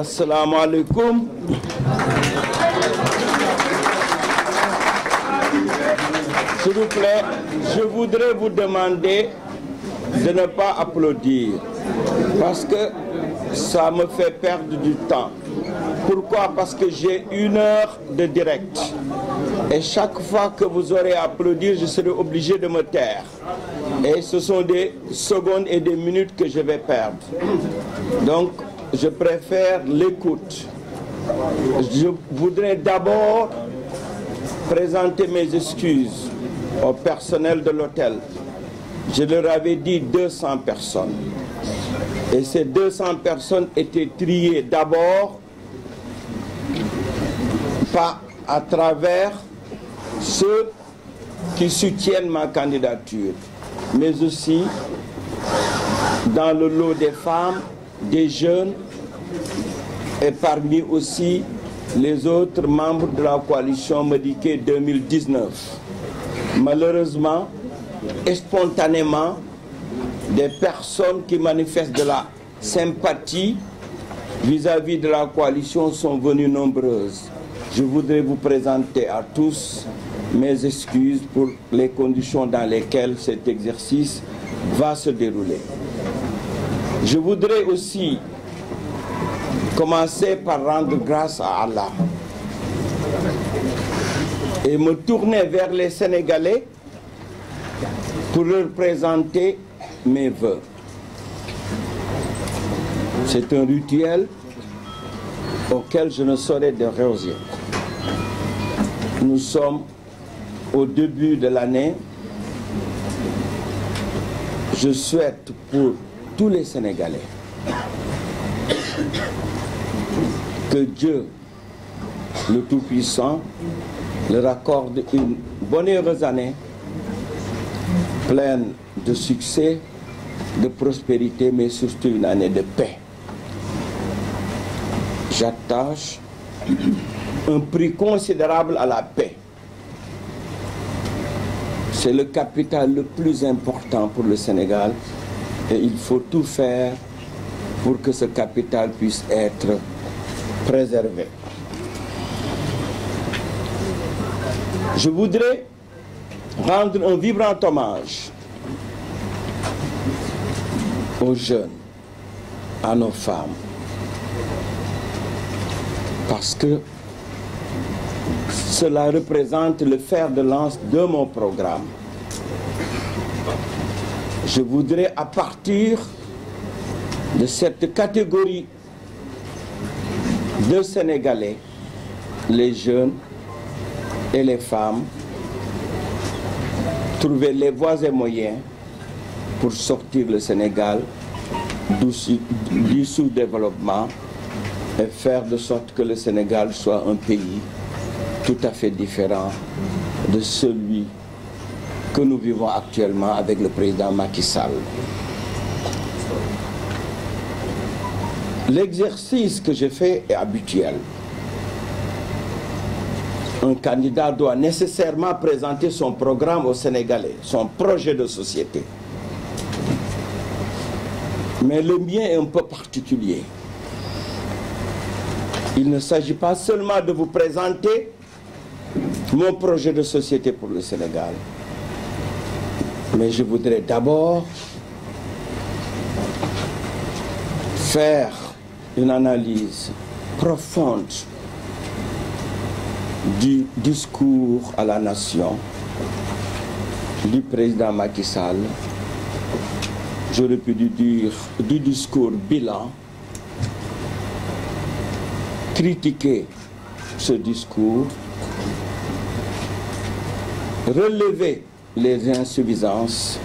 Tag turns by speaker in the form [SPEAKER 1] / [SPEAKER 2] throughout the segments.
[SPEAKER 1] Assalamu alaikum. S'il vous plaît, je voudrais vous demander de ne pas applaudir parce que ça me fait perdre du temps. Pourquoi? Parce que j'ai 1 heure de direct. Et chaque fois que vous aurez à applaudir, je serai obligé de me taire. Et ce sont des secondes et des minutes que je vais perdre. Donc, je préfère l'écoute. Je voudrais d'abord présenter mes excuses au personnel de l'hôtel. Je leur avais dit 200 personnes. Et ces 200 personnes étaient triées d'abord pas à travers ceux qui soutiennent ma candidature, mais aussi dans le lot des femmes, des jeunes et parmi aussi les autres membres de la coalition Madické 2019. Malheureusement et spontanément, des personnes qui manifestent de la sympathie vis-à-vis de la coalition sont venues nombreuses. Je voudrais vous présenter à tous mes excuses pour les conditions dans lesquelles cet exercice va se dérouler. Je voudrais aussi commencer par rendre grâce à Allah et me tourner vers les Sénégalais pour leur présenter mes vœux. C'est un rituel auquel je ne saurais déroger. Nous sommes au début de l'année. Je souhaite pour tous les Sénégalais que Dieu, le Tout-Puissant, leur accorde une bonne et heureuse année, pleine de succès, de prospérité, mais surtout une année de paix. J'attache un prix considérable à la paix. C'est le capital le plus important pour le Sénégal et il faut tout faire pour que ce capital puisse être préservé. Je voudrais rendre un vibrant hommage aux jeunes, à nos femmes, parce que cela représente le fer de lance de mon programme. Je voudrais, à partir de cette catégorie de Sénégalais, les jeunes et les femmes, trouver les voies et moyens pour sortir le Sénégal du sous-développement et faire de sorte que le Sénégal soit un pays tout à fait différent de celui que nous vivons actuellement avec le président Macky Sall. L'exercice que j'ai fait est habituel. Un candidat doit nécessairement présenter son programme aux Sénégalais, son projet de société. Mais le mien est un peu particulier. Il ne s'agit pas seulement de vous présenter mon projet de société pour le Sénégal, mais je voudrais d'abord faire une analyse profonde du discours à la nation du président Macky Sall. J'aurais pu dire du discours bilan, critiquer ce discours, relever les insuffisances,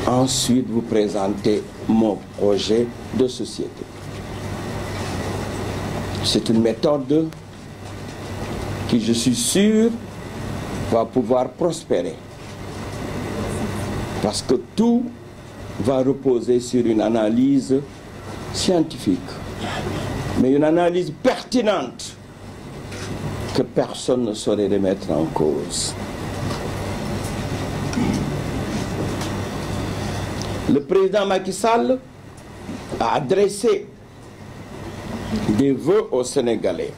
[SPEAKER 1] ensuite vous présenter mon projet de société. C'est une méthode qui, je suis sûr, va pouvoir prospérer. Parce que tout va reposer sur une analyse scientifique, mais une analyse pertinente que personne ne saurait remettre en cause. Le président Macky Sall a adressé des vœux aux Sénégalais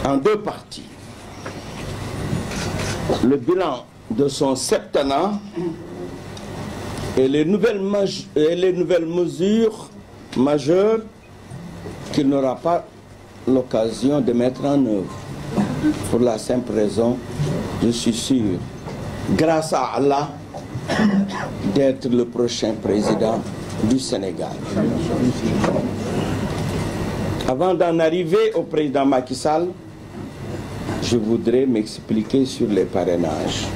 [SPEAKER 1] en deux parties. Le bilan de son septennat et les nouvelles mesures majeures qu'il n'aura pas l'occasion de mettre en œuvre. Pour la simple raison, je suis sûr, grâce à Allah, d'être le prochain président du Sénégal. Avant d'en arriver au président Macky Sall, je voudrais m'expliquer sur les parrainages.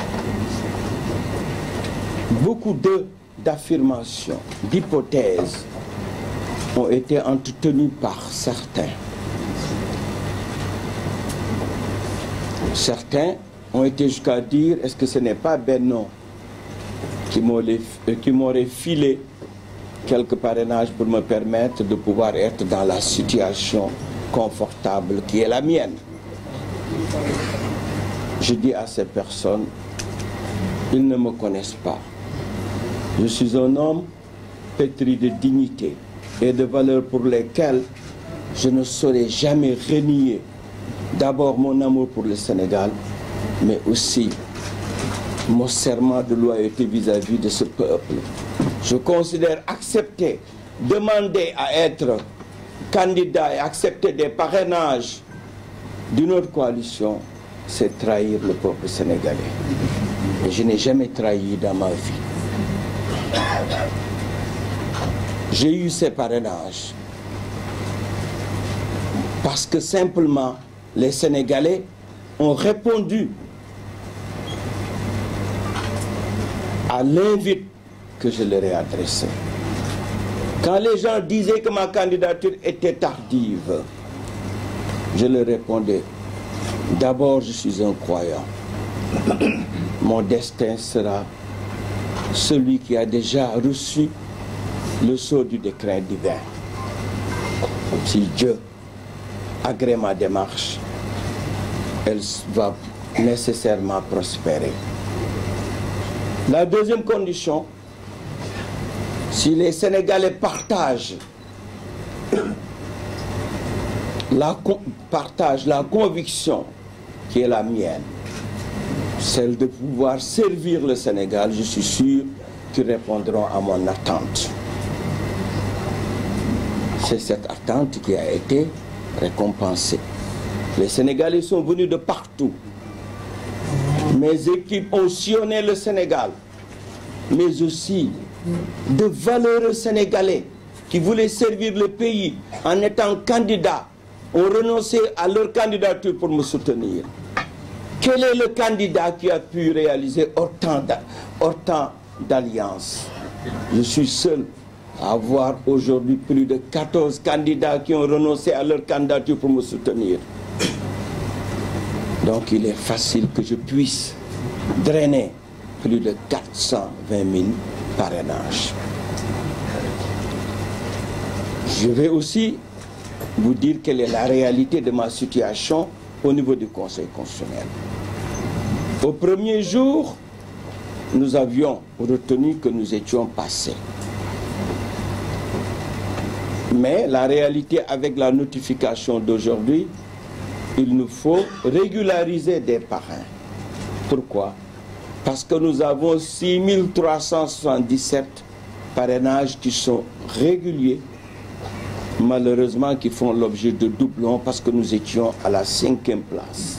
[SPEAKER 1] Beaucoup d'affirmations, d'hypothèses ont été entretenues par certains. Certains ont été jusqu'à dire, est-ce que ce n'est pas Benno qui m'aurait filé quelques parrainages pour me permettre de pouvoir être dans la situation confortable qui est la mienne. Je dis à ces personnes, ils ne me connaissent pas. Je suis un homme pétri de dignité et de valeurs pour lesquelles je ne saurais jamais renier d'abord mon amour pour le Sénégal, mais aussi mon serment de loyauté vis-à-vis de ce peuple. Je considère accepter, demander à être candidat et accepter des parrainages d'une autre coalition, c'est trahir le peuple sénégalais. Et je n'ai jamais trahi dans ma vie. J'ai eu ces parrainages parce que simplement les Sénégalais ont répondu à l'invite que je leur ai adressé. Quand les gens disaient que ma candidature était tardive, je leur répondais, d'abord je suis un croyant. Mon destin sera celui qui a déjà reçu le sceau du décret divin. Si Dieu agrée ma démarche, elle va nécessairement prospérer. La deuxième condition, si les Sénégalais partagent la conviction qui est la mienne, celle de pouvoir servir le Sénégal, je suis sûr qu'ils répondront à mon attente. C'est cette attente qui a été récompensée. Les Sénégalais sont venus de partout. Mes équipes ont sillonné le Sénégal, mais aussi de valeureux Sénégalais qui voulaient servir le pays en étant candidats ont renoncé à leur candidature pour me soutenir. Quel est le candidat qui a pu réaliser autant d'alliances? Je suis seul à avoir aujourd'hui plus de 14 candidats qui ont renoncé à leur candidature pour me soutenir. Donc il est facile que je puisse drainer plus de 420 000 parrainages. Je vais aussi vous dire quelle est la réalité de ma situation au niveau du Conseil constitutionnel. Au premier jour, nous avions retenu que nous étions passés. Mais la réalité avec la notification d'aujourd'hui, il nous faut régulariser des parrains. Pourquoi? Parce que nous avons 6 377 parrainages qui sont réguliers, malheureusement qui font l'objet de doublons parce que nous étions à la 5e place.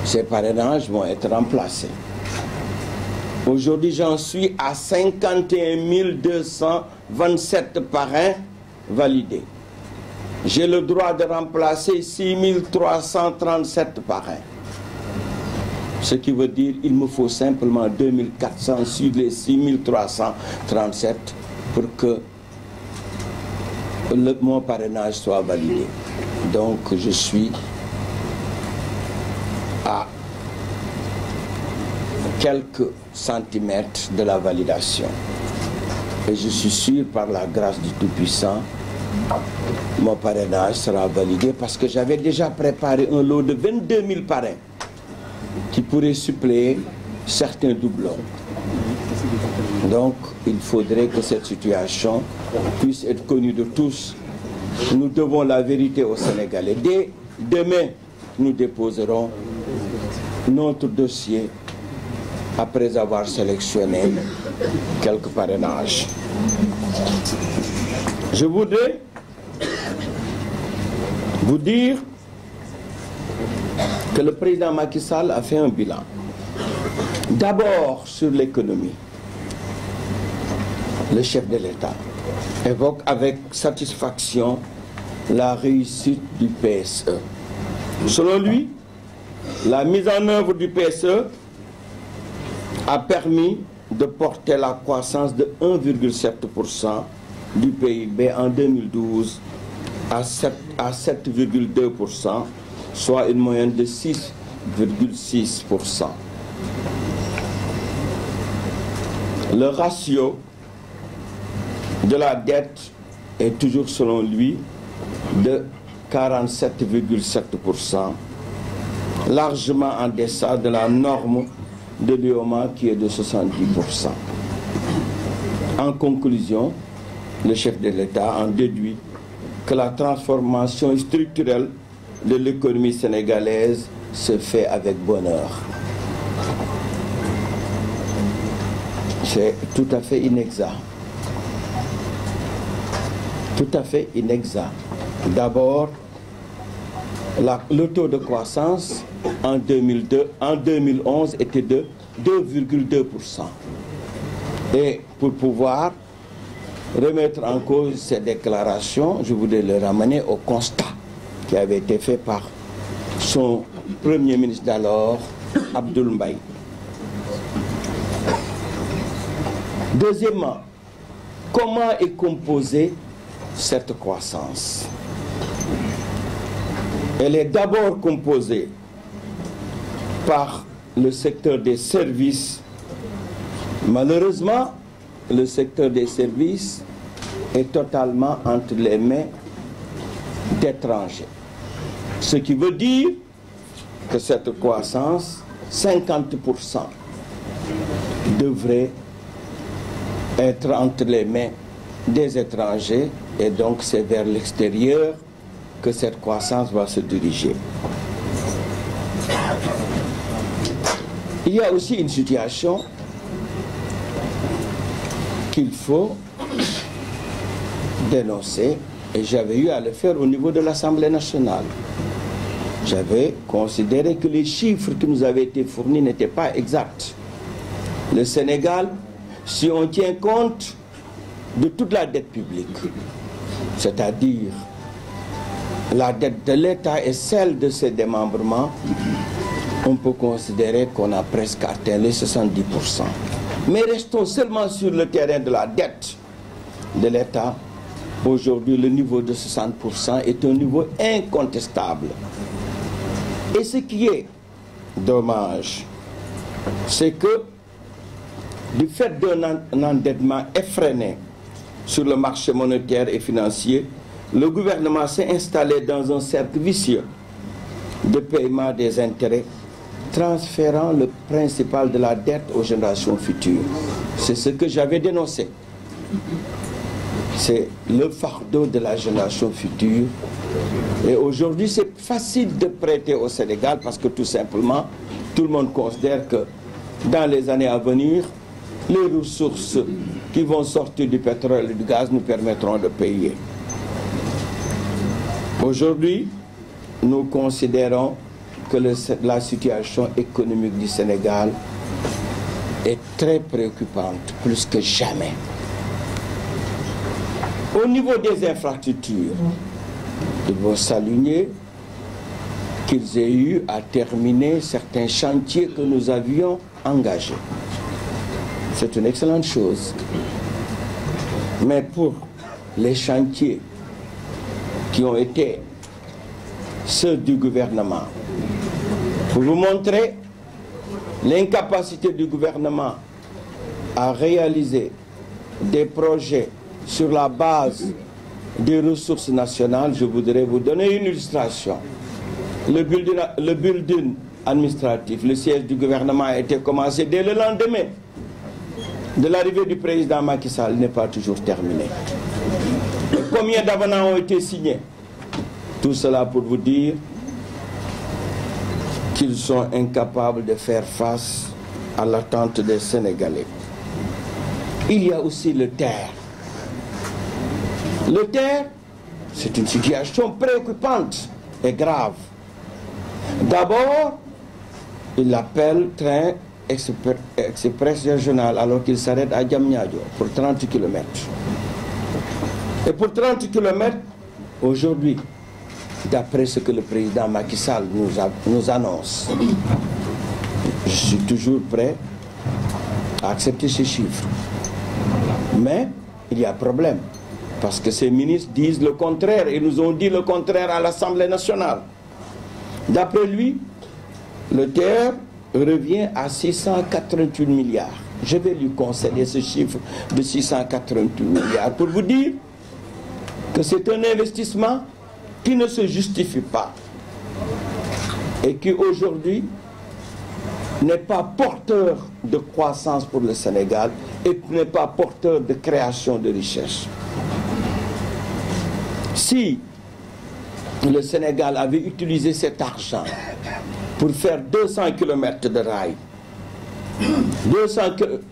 [SPEAKER 1] Ces parrainages vont être remplacés. Aujourd'hui, j'en suis à 51 227 parrains validés. J'ai le droit de remplacer 6 337 parrains. Ce qui veut dire qu'il me faut simplement 2400 sur les 6 337 pour que mon parrainage soit validé. Donc je suis à quelques centimètres de la validation. Et je suis sûr, par la grâce du Tout-Puissant, mon parrainage sera validé parce que j'avais déjà préparé un lot de 22 000 parrains qui pourraient suppléer certains doublons. Donc, il faudrait que cette situation puisse être connu de tous. Nous devons la vérité aux Sénégalais. Dès demain, nous déposerons notre dossier après avoir sélectionné quelques parrainages. Je voudrais vous dire que le président Macky Sall a fait un bilan. D'abord sur l'économie. Le chef de l'État évoque avec satisfaction la réussite du PSE. Selon lui, la mise en œuvre du PSE a permis de porter la croissance de 1,7% du PIB en 2012 à 7,2%, soit une moyenne de 6,6%. Le ratio de la dette est toujours, selon lui, de 47,7%, largement en deçà de la norme de l'UEMOA qui est de 70%. En conclusion, le chef de l'État en déduit que la transformation structurelle de l'économie sénégalaise se fait avec bonheur. C'est tout à fait inexact. Tout à fait inexact. D'abord, le taux de croissance en 2011 était de 2,2%. Et pour pouvoir remettre en cause ces déclarations, je voudrais le ramener au constat qui avait été fait par son premier ministre d'alors, Abdoul Mbaye. Deuxièmement, comment est composée cette croissance? Elle est d'abord composée par le secteur des services. Malheureusement, le secteur des services est totalement entre les mains d'étrangers. Ce qui veut dire que cette croissance, 50% devrait être entre les mains des étrangers, et donc c'est vers l'extérieur que cette croissance va se diriger. Il y a aussi une situation qu'il faut dénoncer, et j'avais eu à le faire au niveau de l'Assemblée nationale. J'avais considéré que les chiffres qui nous avaient été fournis n'étaient pas exacts. Le Sénégal, si on tient compte de toute la dette publique, c'est-à-dire la dette de l'État et celle de ses démembrements, on peut considérer qu'on a presque atteint les 70%. Mais restons seulement sur le terrain de la dette de l'État. Aujourd'hui, le niveau de 60% est un niveau incontestable. Et ce qui est dommage, c'est que du fait d'un endettement effréné sur le marché monétaire et financier, le gouvernement s'est installé dans un cercle vicieux de paiement des intérêts, transférant le principal de la dette aux générations futures. C'est ce que j'avais dénoncé. C'est le fardeau de la génération future. Et aujourd'hui, c'est facile de prêter au Sénégal parce que tout simplement, tout le monde considère que dans les années à venir, les ressources qui vont sortir du pétrole et du gaz nous permettront de payer. Aujourd'hui, nous considérons que la situation économique du Sénégal est très préoccupante, plus que jamais. Au niveau des infrastructures, il faut saluer qu'ils aient eu à terminer certains chantiers que nous avions engagés. C'est une excellente chose. Mais pour les chantiers qui ont été ceux du gouvernement, pour vous montrer l'incapacité du gouvernement à réaliser des projets sur la base des ressources nationales, je voudrais vous donner une illustration. Le building administratif, le siège du gouvernement a été commencé dès le lendemain de l'arrivée du président Macky Sall, n'est pas toujours terminé. Combien d'avenants ont été signés? Tout cela pour vous dire qu'ils sont incapables de faire face à l'attente des Sénégalais. Il y a aussi le terre. Le terre, c'est une situation préoccupante et grave. D'abord, il l'appelle train express régional alors qu'il s'arrête à Diamniadio pour 30 km. Et pour 30 km, aujourd'hui, d'après ce que le président Macky Sall nous annonce, je suis toujours prêt à accepter ces chiffres. Mais il y a problème, parce que ces ministres disent le contraire et nous ont dit le contraire à l'Assemblée nationale. D'après lui, le TER revient à 688 milliards. Je vais lui concéder ce chiffre de 688 milliards pour vous dire que c'est un investissement qui ne se justifie pas et qui aujourd'hui n'est pas porteur de croissance pour le Sénégal et n'est pas porteur de création de richesse. Si le Sénégal avait utilisé cet argent pour faire 200 km de rail,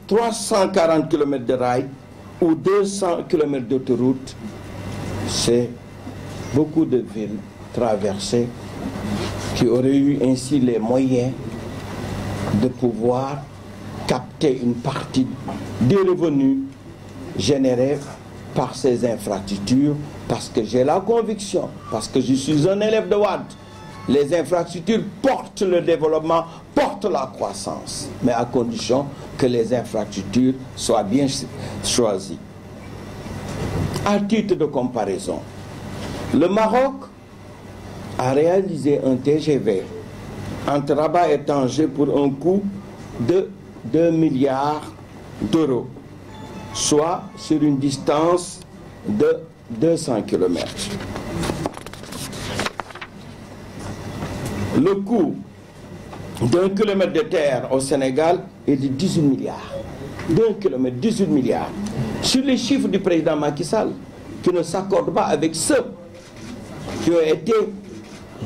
[SPEAKER 1] 340 km de rail ou 200 km d'autoroute, c'est beaucoup de villes traversées qui auraient eu ainsi les moyens de pouvoir capter une partie des revenus générés par ces infrastructures, parce que j'ai la conviction, parce que je suis un élève de Wade, les infrastructures portent le développement, portent la croissance, mais à condition que les infrastructures soient bien choisies. À titre de comparaison, le Maroc a réalisé un TGV entre Rabat et Tanger pour un coût de 2 milliards d'euros, soit sur une distance de 200 km. Le coût d'un kilomètre de terre au Sénégal est de 18 milliards. D'un kilomètre, 18 milliards. Sur les chiffres du président Macky Sall, qui ne s'accordent pas avec ceux qui ont été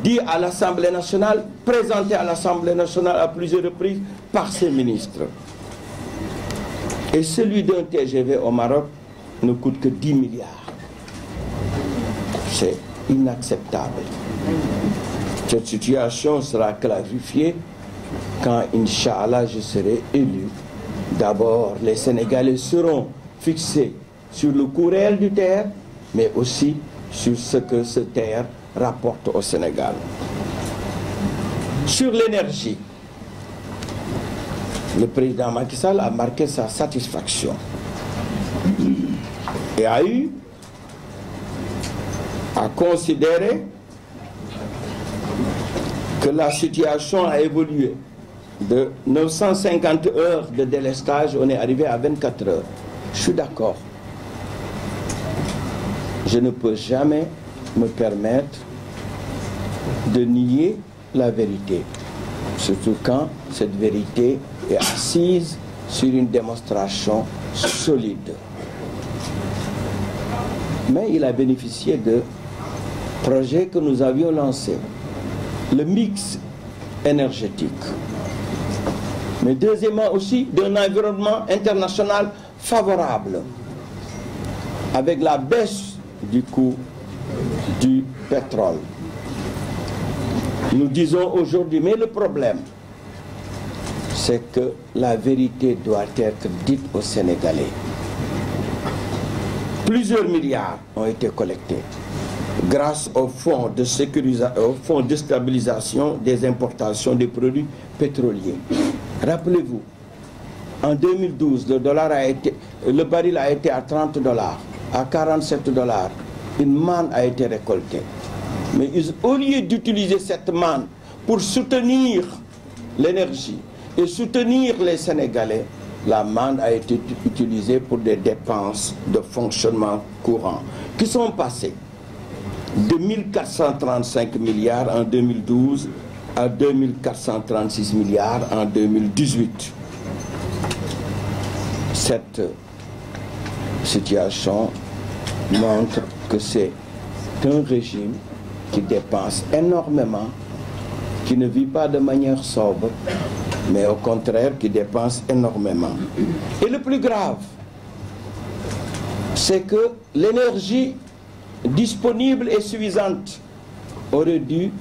[SPEAKER 1] dits à l'Assemblée nationale, présentés à l'Assemblée nationale à plusieurs reprises par ses ministres. Et celui d'un TGV au Maroc ne coûte que 10 milliards. C'est inacceptable. Cette situation sera clarifiée quand, Inch'Allah, je serai élu. D'abord, les Sénégalais seront fixés sur le coût réel du terre, mais aussi sur ce que ce terre rapporte au Sénégal. Sur l'énergie, le président Macky Sall a marqué sa satisfaction et a eu à considérer que la situation a évolué. De 950 heures de délestage, on est arrivé à 24 heures. Je suis d'accord. Je ne peux jamais me permettre de nier la vérité, surtout quand cette vérité est assise sur une démonstration solide. Mais il a bénéficié de projets que nous avions lancés. Le mix énergétique. Mais deuxièmement aussi d'un environnement international favorable, avec la baisse du coût du pétrole. Nous disons aujourd'hui, mais le problème, c'est que la vérité doit être dite aux Sénégalais. Plusieurs milliards ont été collectés grâce au fonds de sécurisation, au fonds de stabilisation des importations des produits pétroliers. Rappelez-vous, en 2012, le baril a été à 30 $, à 47 $. Une manne a été récoltée. Mais au lieu d'utiliser cette manne pour soutenir l'énergie et soutenir les Sénégalais, la manne a été utilisée pour des dépenses de fonctionnement courant qui sont passées de 1435 milliards en 2012 à 2436 milliards en 2018. Cette situation montre que c'est un régime qui dépense énormément, qui ne vit pas de manière sobre, mais au contraire qui dépense énormément. Et le plus grave, c'est que l'énergie disponible et suffisante aurait dû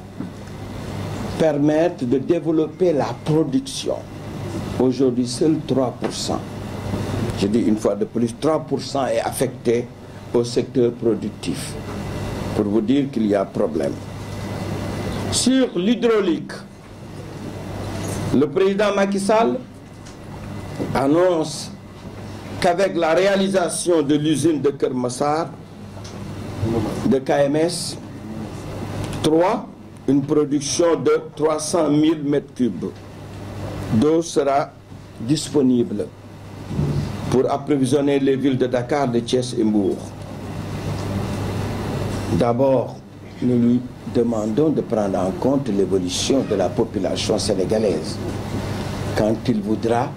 [SPEAKER 1] permettre de développer la production. Aujourd'hui, seul 3%. Je dis une fois de plus, 3% est affecté au secteur productif. Pour vous dire qu'il y a problème. Sur l'hydraulique, le président Macky Sall annonce qu'avec la réalisation de l'usine de Keur Massar, de KMS 3, une production de 300 000 m3 d'eau sera disponible pour approvisionner les villes de Dakar, de Thiès et Mbour. D'abord, nous lui demandons de prendre en compte l'évolution de la population sénégalaise quand il voudra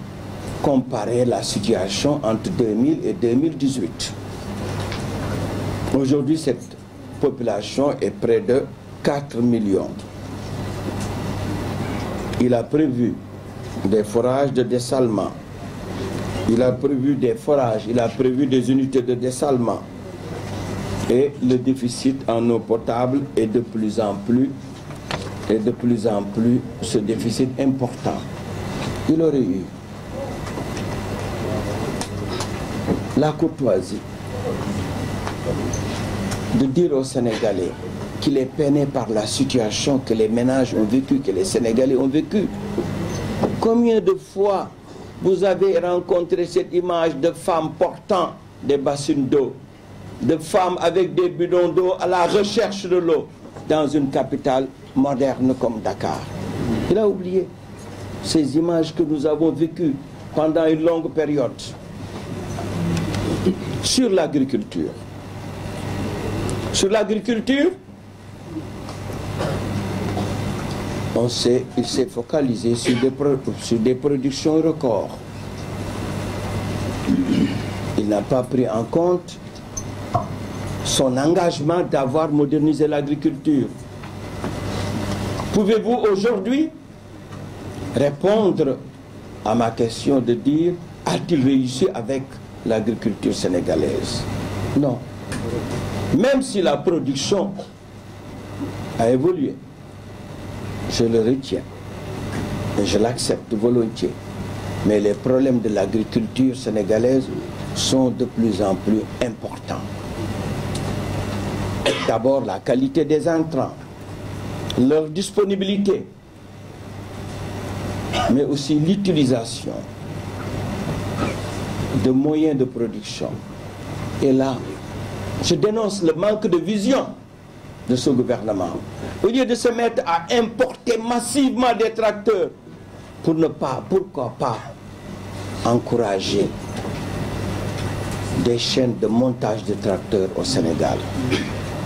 [SPEAKER 1] comparer la situation entre 2000 et 2018. Aujourd'hui, cette population est près de 4 millions. Il a prévu des forages de dessalement. Il a prévu des forages, il a prévu des unités de dessalement. Et le déficit en eau potable est de plus en plus, ce déficit important. Il aurait eu la courtoisie de dire aux Sénégalais qu'il est peiné par la situation que les ménages ont vécue, que les Sénégalais ont vécue. Combien de fois vous avez rencontré cette image de femmes portant des bassines d'eau, de femmes avec des bidons d'eau à la recherche de l'eau dans une capitale moderne comme Dakar? Il a oublié ces images que nous avons vécues pendant une longue période. Sur l'agriculture. Sur l'agriculture, il s'est focalisé sur des productions records. Il n'a pas pris en compte son engagement d'avoir modernisé l'agriculture. Pouvez-vous aujourd'hui répondre à ma question de dire, a-t-il réussi avec l'agriculture sénégalaise? Non. Même si la production a évolué, je le retiens et je l'accepte volontiers. Mais les problèmes de l'agriculture sénégalaise sont de plus en plus importants. D'abord, la qualité des intrants, leur disponibilité, mais aussi l'utilisation de moyens de production. Et là, je dénonce le manque de vision de ce gouvernement. Au lieu de se mettre à importer massivement des tracteurs, pourquoi pas encourager des chaînes de montage de tracteurs au Sénégal.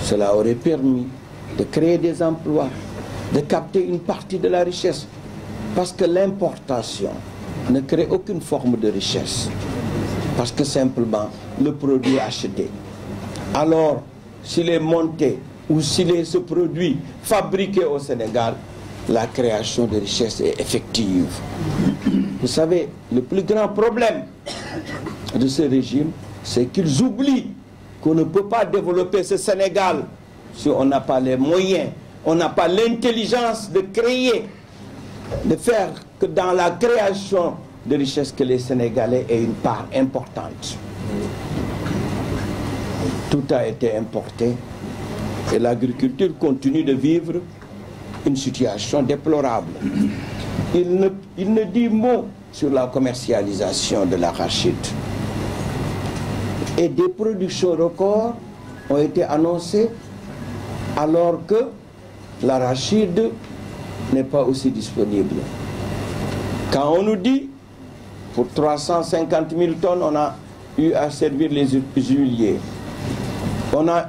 [SPEAKER 1] Cela aurait permis de créer des emplois, de capter une partie de la richesse. Parce que l'importation ne crée aucune forme de richesse. Parce que simplement, le produit est acheté. Alors, s'il est monté ou s'il est ce produit fabriqué au Sénégal, la création de richesse est effective. Vous savez, le plus grand problème de ce régime, c'est qu'ils oublient qu'on ne peut pas développer ce Sénégal si on n'a pas les moyens, on n'a pas l'intelligence de créer, de faire que dans la création de richesse que les Sénégalais aient une part importante. Tout a été importé et l'agriculture continue de vivre une situation déplorable. Il ne dit mot sur la commercialisation de l'arachide. Et des productions records ont été annoncées alors que l'arachide n'est pas aussi disponible. Quand on nous dit pour 350 000 tonnes, on a eu à servir les huiliers. On a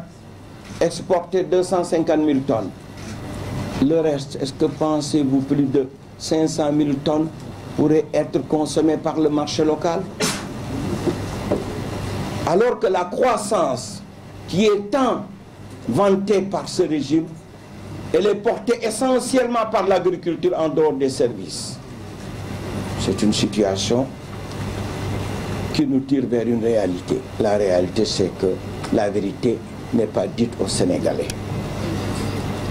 [SPEAKER 1] exporté 250 000 tonnes. Le reste, est-ce que pensez-vous plus de 500 000 tonnes pourraient être consommées par le marché local? Alors que la croissance qui est tant vantée par ce régime, elle est portée essentiellement par l'agriculture en dehors des services. C'est une situation qui nous tire vers une réalité. La réalité, c'est que la vérité n'est pas dite aux Sénégalais.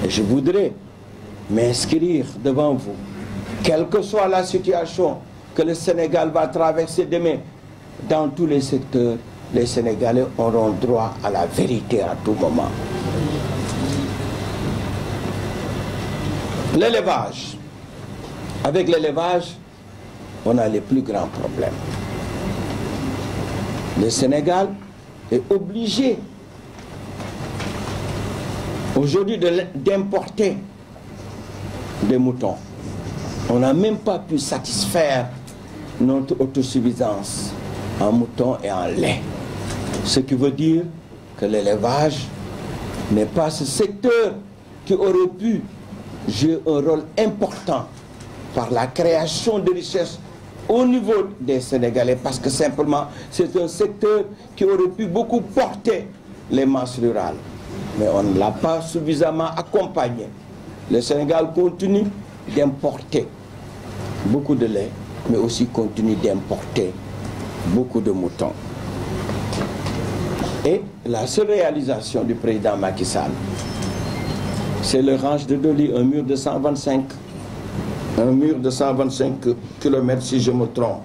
[SPEAKER 1] Et je voudrais m'inscrire devant vous, quelle que soit la situation que le Sénégal va traverser demain, dans tous les secteurs, les Sénégalais auront droit à la vérité à tout moment. L'élevage. Avec l'élevage, on a les plus grands problèmes. Le Sénégal est obligé aujourd'hui d'importer des moutons. On n'a même pas pu satisfaire notre autosuffisance en moutons et en lait. Ce qui veut dire que l'élevage n'est pas ce secteur qui aurait pu jouer un rôle important par la création de richesses au niveau des Sénégalais, parce que simplement c'est un secteur qui aurait pu beaucoup porter les masses rurales. Mais on ne l'a pas suffisamment accompagné. Le Sénégal continue d'importer beaucoup de lait, mais aussi continue d'importer beaucoup de moutons. Et la seule réalisation du président Macky Sall, c'est le ranch de Doli, un mur de 125 km si je me trompe.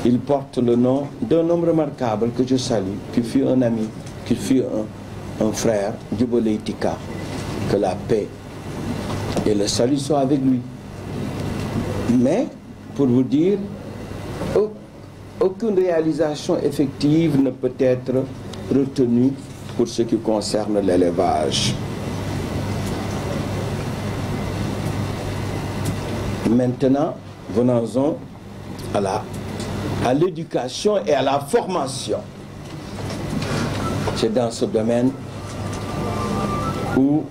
[SPEAKER 1] Il porte le nom d'un homme remarquable que je salue, qui fut un ami, qui fut un frère, Djibo Leyti Ka. Que la paix et le salut soient avec lui. Mais, pour vous dire, aucune réalisation effective ne peut être retenue pour ce qui concerne l'élevage. Maintenant, venons-en à l'éducation et à la formation. C'est dans ce domaine où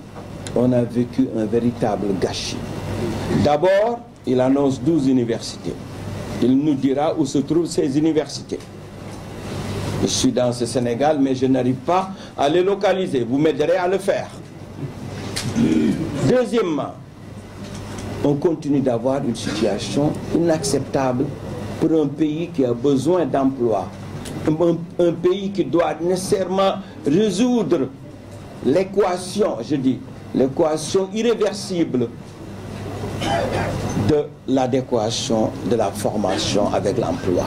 [SPEAKER 1] on a vécu un véritable gâchis. D'abord, il annonce 12 universités. Il nous dira où se trouvent ces universités. Je suis dans ce Sénégal, mais je n'arrive pas à les localiser. Vous m'aiderez à le faire. Deuxièmement, on continue d'avoir une situation inacceptable pour un pays qui a besoin d'emploi. Un pays qui doit nécessairement résoudre l'équation, je dis, l'équation irréversible de l'adéquation de la formation avec l'emploi.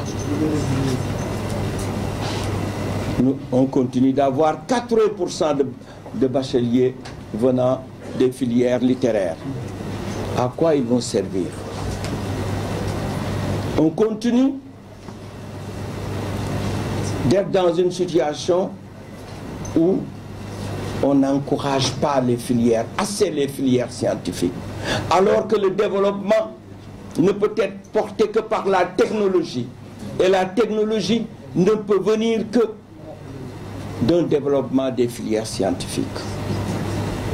[SPEAKER 1] On continue d'avoir 80% de bacheliers venant des filières littéraires. À quoi ils vont servir? On continue d'être dans une situation où on n'encourage pas les filières, assez les filières scientifiques, alors que le développement ne peut être porté que par la technologie. Et la technologie ne peut venir que d'un développement des filières scientifiques.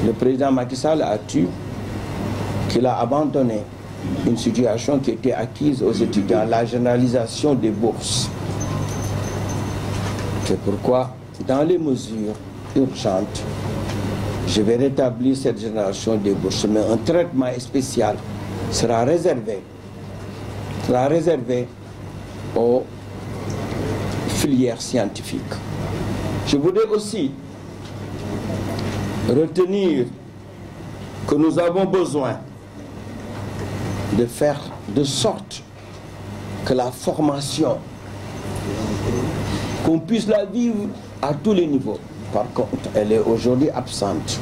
[SPEAKER 1] Le président Macky Sall a tué qu'il a abandonné une situation qui était acquise aux étudiants, la généralisation des bourses. C'est pourquoi, dans les mesures urgentes, je vais rétablir cette génération des bourses, mais un traitement spécial sera réservé aux filières scientifiques. Je voudrais aussi retenir que nous avons besoin de faire de sorte que la formation, qu'on puisse la vivre à tous les niveaux. Par contre, elle est aujourd'hui absente.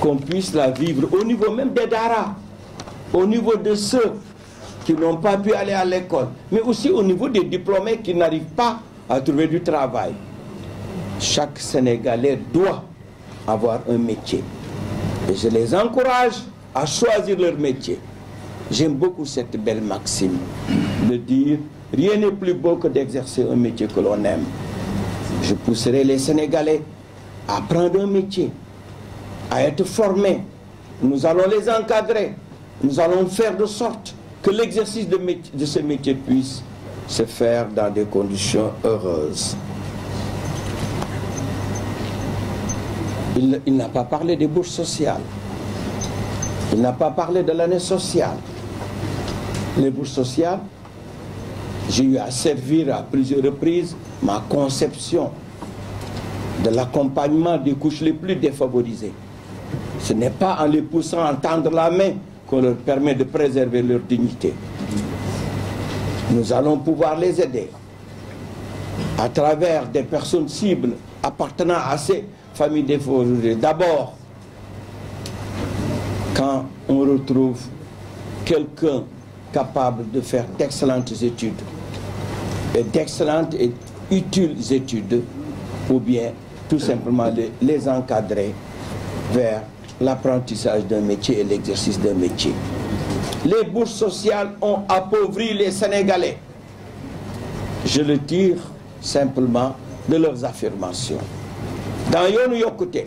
[SPEAKER 1] Qu'on puisse la vivre au niveau même des daras, au niveau de ceux qui n'ont pas pu aller à l'école, mais aussi au niveau des diplômés qui n'arrivent pas à trouver du travail. Chaque Sénégalais doit avoir un métier. Et je les encourage à choisir leur métier. J'aime beaucoup cette belle maxime de dire « Rien n'est plus beau que d'exercer un métier que l'on aime ». Je pousserai les Sénégalais à prendre un métier, à être formés. Nous allons les encadrer. Nous allons faire de sorte que l'exercice de ce métier puisse se faire dans des conditions heureuses. Il n'a pas parlé des bourses sociales. Il n'a pas parlé de l'année sociale. Les bourses sociales, j'ai eu à servir à plusieurs reprises ma conception de l'accompagnement des couches les plus défavorisées. Ce n'est pas en les poussant à tendre la main qu'on leur permet de préserver leur dignité. Nous allons pouvoir les aider à travers des personnes cibles appartenant à ces familles défavorisées. D'abord, quand on retrouve quelqu'un capable de faire d'excellentes études et d'excellentes et utiles études, ou bien tout simplement les encadrer vers l'apprentissage d'un métier et l'exercice d'un métier. Les bourses sociales ont appauvri les Sénégalais. Je le tire simplement de leurs affirmations. Dans Yoonu Yokkute,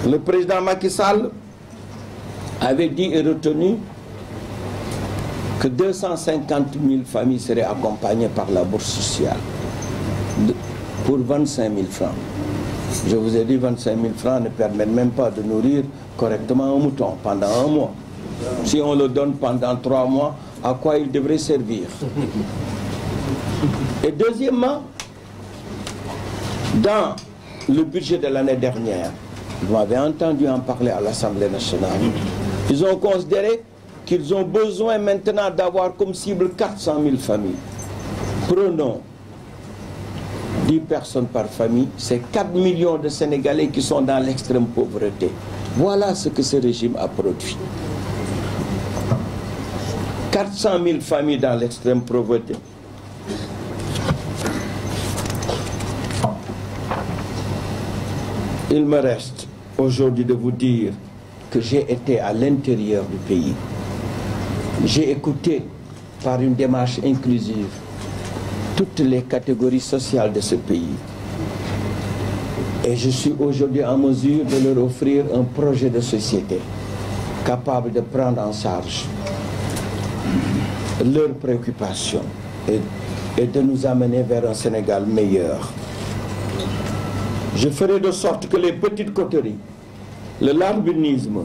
[SPEAKER 1] le président Macky Sall avait dit et retenu que 250 000 familles seraient accompagnées par la bourse sociale pour 25 000 francs. Je vous ai dit 25 000 francs ne permettent même pas de nourrir correctement un mouton pendant un mois. Si on le donne pendant 3 mois, à quoi il devrait servir? Et deuxièmement, dans le budget de l'année dernière, vous m'avez entendu en parler à l'Assemblée nationale, ils ont considéré qu'ils ont besoin maintenant d'avoir comme cible 400 000 familles. Prenons 10 personnes par famille, c'est 4 millions de Sénégalais qui sont dans l'extrême pauvreté. Voilà ce que ce régime a produit. 400 000 familles dans l'extrême pauvreté. Il me reste aujourd'hui de vous dire que j'ai été à l'intérieur du pays. J'ai écouté par une démarche inclusive toutes les catégories sociales de ce pays. Et je suis aujourd'hui en mesure de leur offrir un projet de société capable de prendre en charge leurs préoccupations et de nous amener vers un Sénégal meilleur. Je ferai de sorte que les petites coteries, le lambinisme,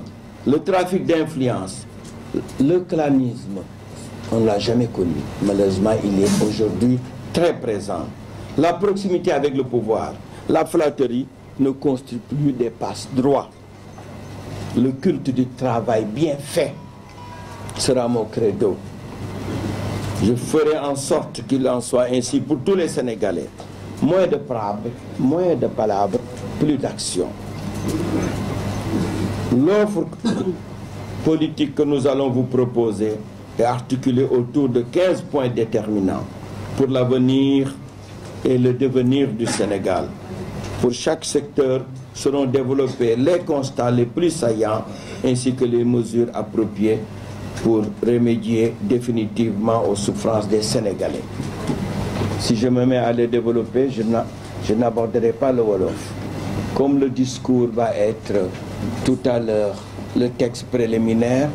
[SPEAKER 1] le trafic d'influence, le clanisme, on ne l'a jamais connu. Malheureusement, il est aujourd'hui très présent. La proximité avec le pouvoir, la flatterie ne constitue plus des passe-droits. Le culte du travail bien fait sera mon credo. Je ferai en sorte qu'il en soit ainsi pour tous les Sénégalais. Moins de palabres, plus d'action. L'offre politique que nous allons vous proposer est articulée autour de 15 points déterminants pour l'avenir et le devenir du Sénégal. Pour chaque secteur seront développés les constats les plus saillants ainsi que les mesures appropriées pour remédier définitivement aux souffrances des Sénégalais. Si je me mets à les développer, je n'aborderai pas le Wolof. Comme le discours va être tout à l'heure le texte préliminaire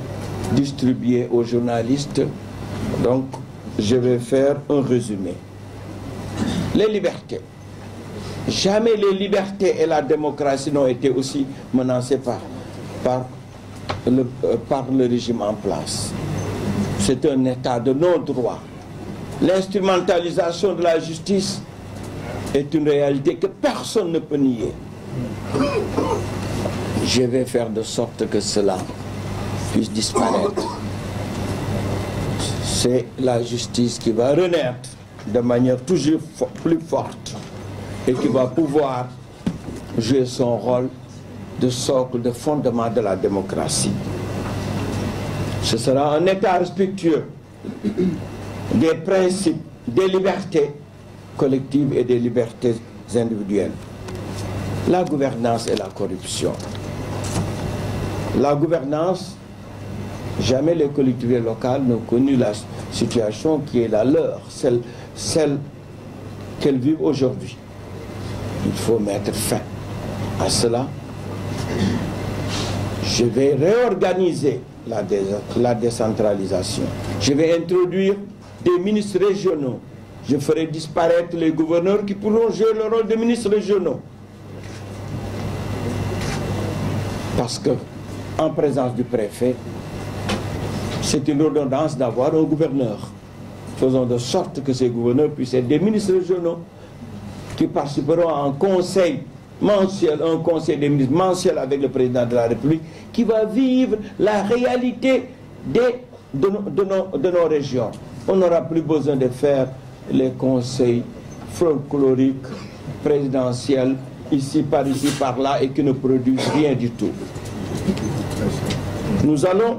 [SPEAKER 1] distribué aux journalistes, donc je vais faire un résumé. Les libertés. Jamais les libertés et la démocratie n'ont été aussi menacées par le régime en place. C'est un état de non-droit. L'instrumentalisation de la justice est une réalité que personne ne peut nier. Je vais faire de sorte que cela puisse disparaître. C'est la justice qui va renaître de manière toujours plus forte et qui va pouvoir jouer son rôle de socle, de fondement de la démocratie. Ce sera un État respectueux des principes, des libertés collectives et des libertés individuelles. La gouvernance et la corruption. La gouvernance, jamais les collectivités locales n'ont connu la situation qui est la leur, celle qu'elles vivent aujourd'hui. Il faut mettre fin à cela. Je vais réorganiser la décentralisation. Je vais introduire des ministres régionaux. Je ferai disparaître les gouverneurs qui pourront jouer le rôle de ministres régionaux. parce que en présence du préfet, c'est une redondance d'avoir un gouverneur. Faisons de sorte que ces gouverneurs puissent être des ministres régionaux qui participeront à un conseil mensuel, un conseil des ministres mensuel avec le président de la République, qui va vivre la réalité de nos régions. On n'aura plus besoin de faire les conseils folkloriques, présidentiels, ici, par là, et qui ne produisent rien du tout. Nous allons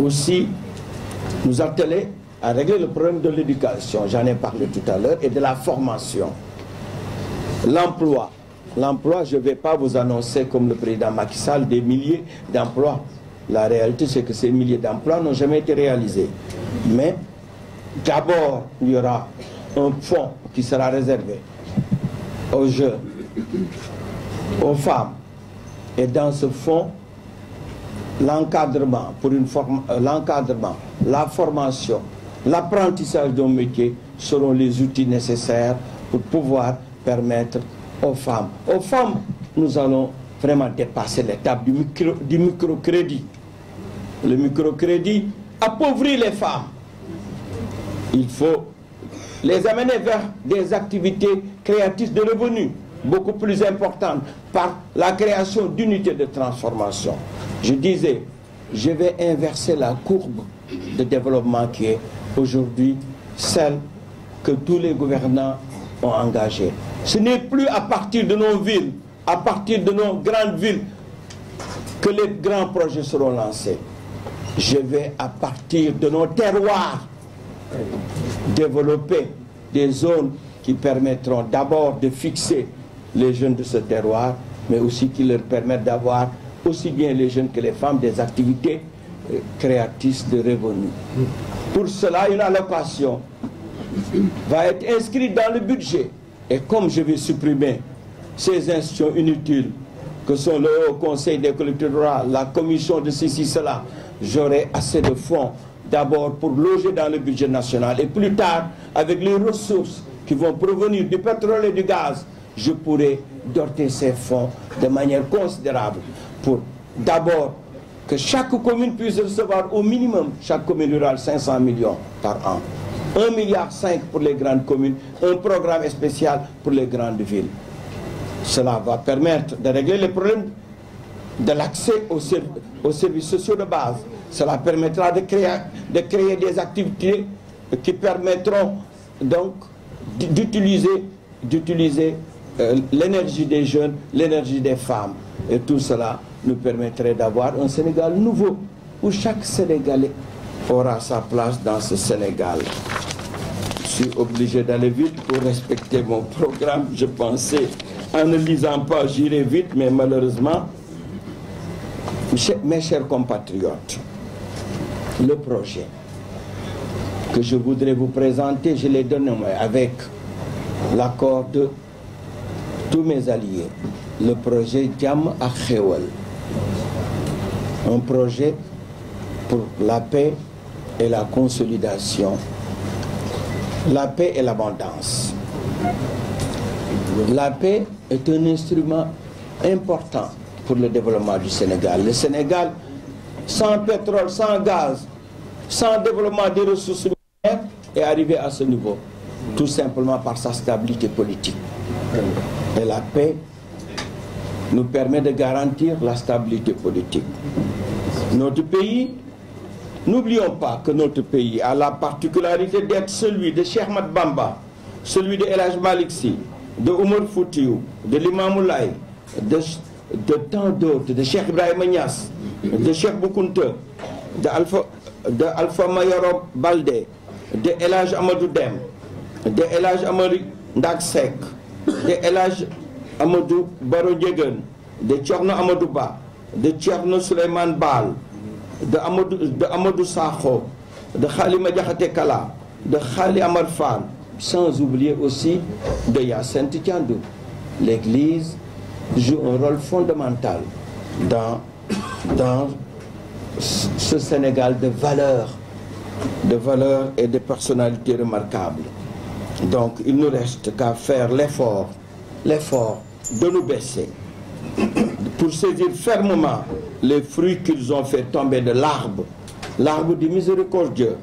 [SPEAKER 1] aussi nous atteler à régler le problème de l'éducation, j'en ai parlé tout à l'heure, et de la formation. L'emploi. L'emploi, je ne vais pas vous annoncer, comme le président Macky Sall, des milliers d'emplois. La réalité, c'est que ces milliers d'emplois n'ont jamais été réalisés. Mais d'abord, il y aura un fonds qui sera réservé aux jeunes, aux femmes. Et dans ce fonds, l'encadrement, la formation, l'apprentissage d'un métier seront les outils nécessaires pour pouvoir permettre aux femmes. Aux femmes, nous allons vraiment dépasser l'étape du microcrédit. Le microcrédit appauvrit les femmes. Il faut les amener vers des activités créatrices de revenus beaucoup plus importantes par la création d'unités de transformation. Je disais, je vais inverser la courbe de développement qui est aujourd'hui celle que tous les gouvernants ont engagée. Ce n'est plus à partir de nos villes, à partir de nos grandes villes que les grands projets seront lancés. Je vais à partir de nos terroirs développer des zones qui permettront d'abord de fixer les jeunes de ce terroir, mais aussi qui leur permettent d'avoir aussi bien les jeunes que les femmes des activités créatrices de revenus. Pour cela, une allocation va être inscrite dans le budget. Et comme je vais supprimer ces institutions inutiles que sont le Haut Conseil des collectivités rurales, la commission de ceci, cela, j'aurai assez de fonds d'abord pour loger dans le budget national et plus tard, avec les ressources qui vont provenir du pétrole et du gaz, je pourrai doter ces fonds de manière considérable pour d'abord que chaque commune puisse recevoir au minimum, chaque commune rurale, 500 millions par an. 1,5 milliard pour les grandes communes, un programme spécial pour les grandes villes. Cela va permettre de régler les problèmes de l'accès aux services sociaux de base. Cela permettra de créer des activités qui permettront donc d'utiliser l'énergie des jeunes, l'énergie des femmes. Et tout cela nous permettrait d'avoir un Sénégal nouveau, où chaque Sénégalais aura sa place dans ce Sénégal. Je suis obligé d'aller vite pour respecter mon programme. Je pensais, en ne lisant pas, j'irai vite, mais malheureusement, mes chers compatriotes, le projet que je voudrais vous présenter, je l'ai donné avec l'accord de tous mes alliés. Le projet Jàmm ak Xéwal. Un projet pour la paix et la consolidation. La paix et l'abondance. La paix est un instrument important pour le développement du Sénégal. Le Sénégal, sans pétrole, sans gaz, sans développement des ressources minières, est arrivé à ce niveau, tout simplement par sa stabilité politique. Et la paix nous permet de garantir la stabilité politique. Notre pays, n'oublions pas que notre pays a la particularité d'être celui de Cheikh Ahmadou Bamba, celui de El Hadj Malick Sy, de Oumar Foutiyou, de Limamou Laye, de tant d'autres, de Cheikh Ibrahima Niass, de Cheikh Bou Kounta, de Alpha Mayoro Baldé, de El Hadj Amadou Dème, de El Hadj Amari Ndak Seck, de El Hadj Amadou Baro Ndiéguène, de Thierno Amadou Ba, de Thierno Souleymane Baal, de Amadou Sakho, de Khalima Diakhaté Kala, de Khali Amar Fall, sans oublier aussi de Yacine Tidiane. L'Église joue un rôle fondamental dans ce Sénégal de valeurs et de personnalités remarquables. Donc il ne reste qu'à faire l'effort de nous baisser pour saisir fermement les fruits qu'ils ont fait tomber de l'arbre du miséricordieux,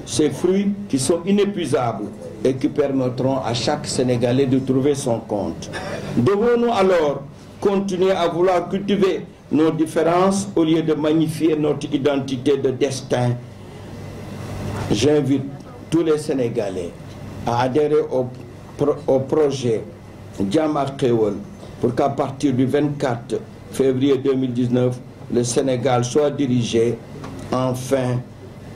[SPEAKER 1] ces fruits qui sont inépuisables et qui permettront à chaque Sénégalais de trouver son compte. Devons-nous alors continuer à vouloir cultiver nos différences au lieu de magnifier notre identité de destin? J'invite tous les Sénégalais à adhérer au projet Jàmm ak Xéwal pour qu'à partir du 24 février 2019, le Sénégal soit dirigé enfin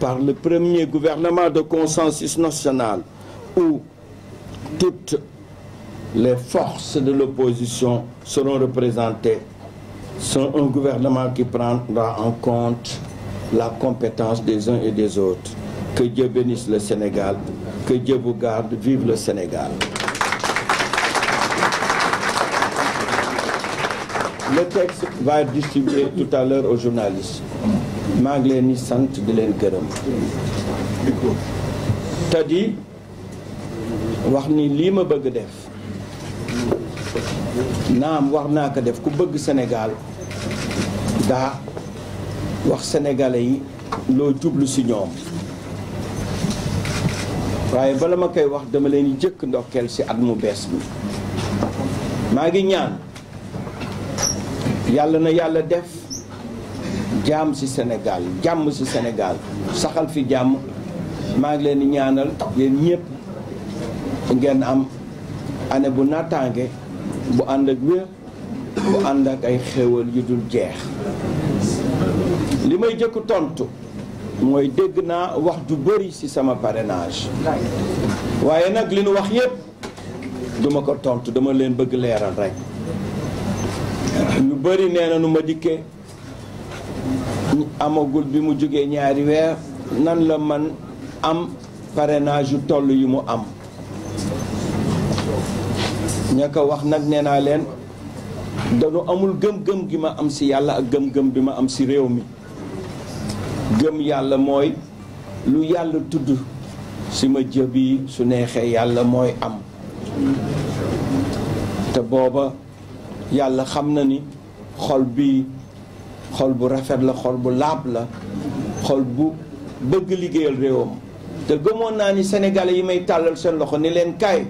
[SPEAKER 1] par le premier gouvernement de consensus national où toutes les forces de l'opposition seront représentées. C'est un gouvernement qui prendra en compte la compétence des uns et des autres. Que Dieu bénisse le Sénégal, que Dieu vous garde, vive le Sénégal. Le texte va être distribué tout à l'heure aux journalistes. maa ngi leen di sant di leen gërëm te di wax ni lii ma bëgg def naam war naa ko def ku bëgg Sénégal daa wax sénégalais yi loo jublu ci ñoom waaye bala ma koy wax dama leen di jëkk ndokkeel ci at mu bees bi maa ngi ñaan yàlla na yàlla def jàmm ci Sénégal jàmm ci Sénégal saxal fi jàmm maa ngi leen di ñaanal yéen ñëpp ngeen am année bu naataange bu ànd ak wér bu ànd ak ay xéwal yu dul jeex. li may jëkk tontu mooy dégg naa wax ju bëri ci sama parrainage waaye nag li nu wax yépp duma ko tontu dama leen bëgg leeral rek. ñu bëri nee na nu ma dikkee amagul bi mu jógee ñaari weer nan la man am parrainage yu toll yu mu am ña ko wax nag nee naa leen dañu amul gëm-gëm gi ma am ci yàlla ak gëm-gëm bi ma am ci réew mi. gëm yàlla mooy lu yàlla tudd ci ma jëbi su neexee yàlla mooy am te booba yàlla xam na ni xol bu rafet la xol bu laab la xol bu bëgg liggéeyal réewam te gëmoon naa ni sénégalais yi may tàllal seen loxo ni leen kaay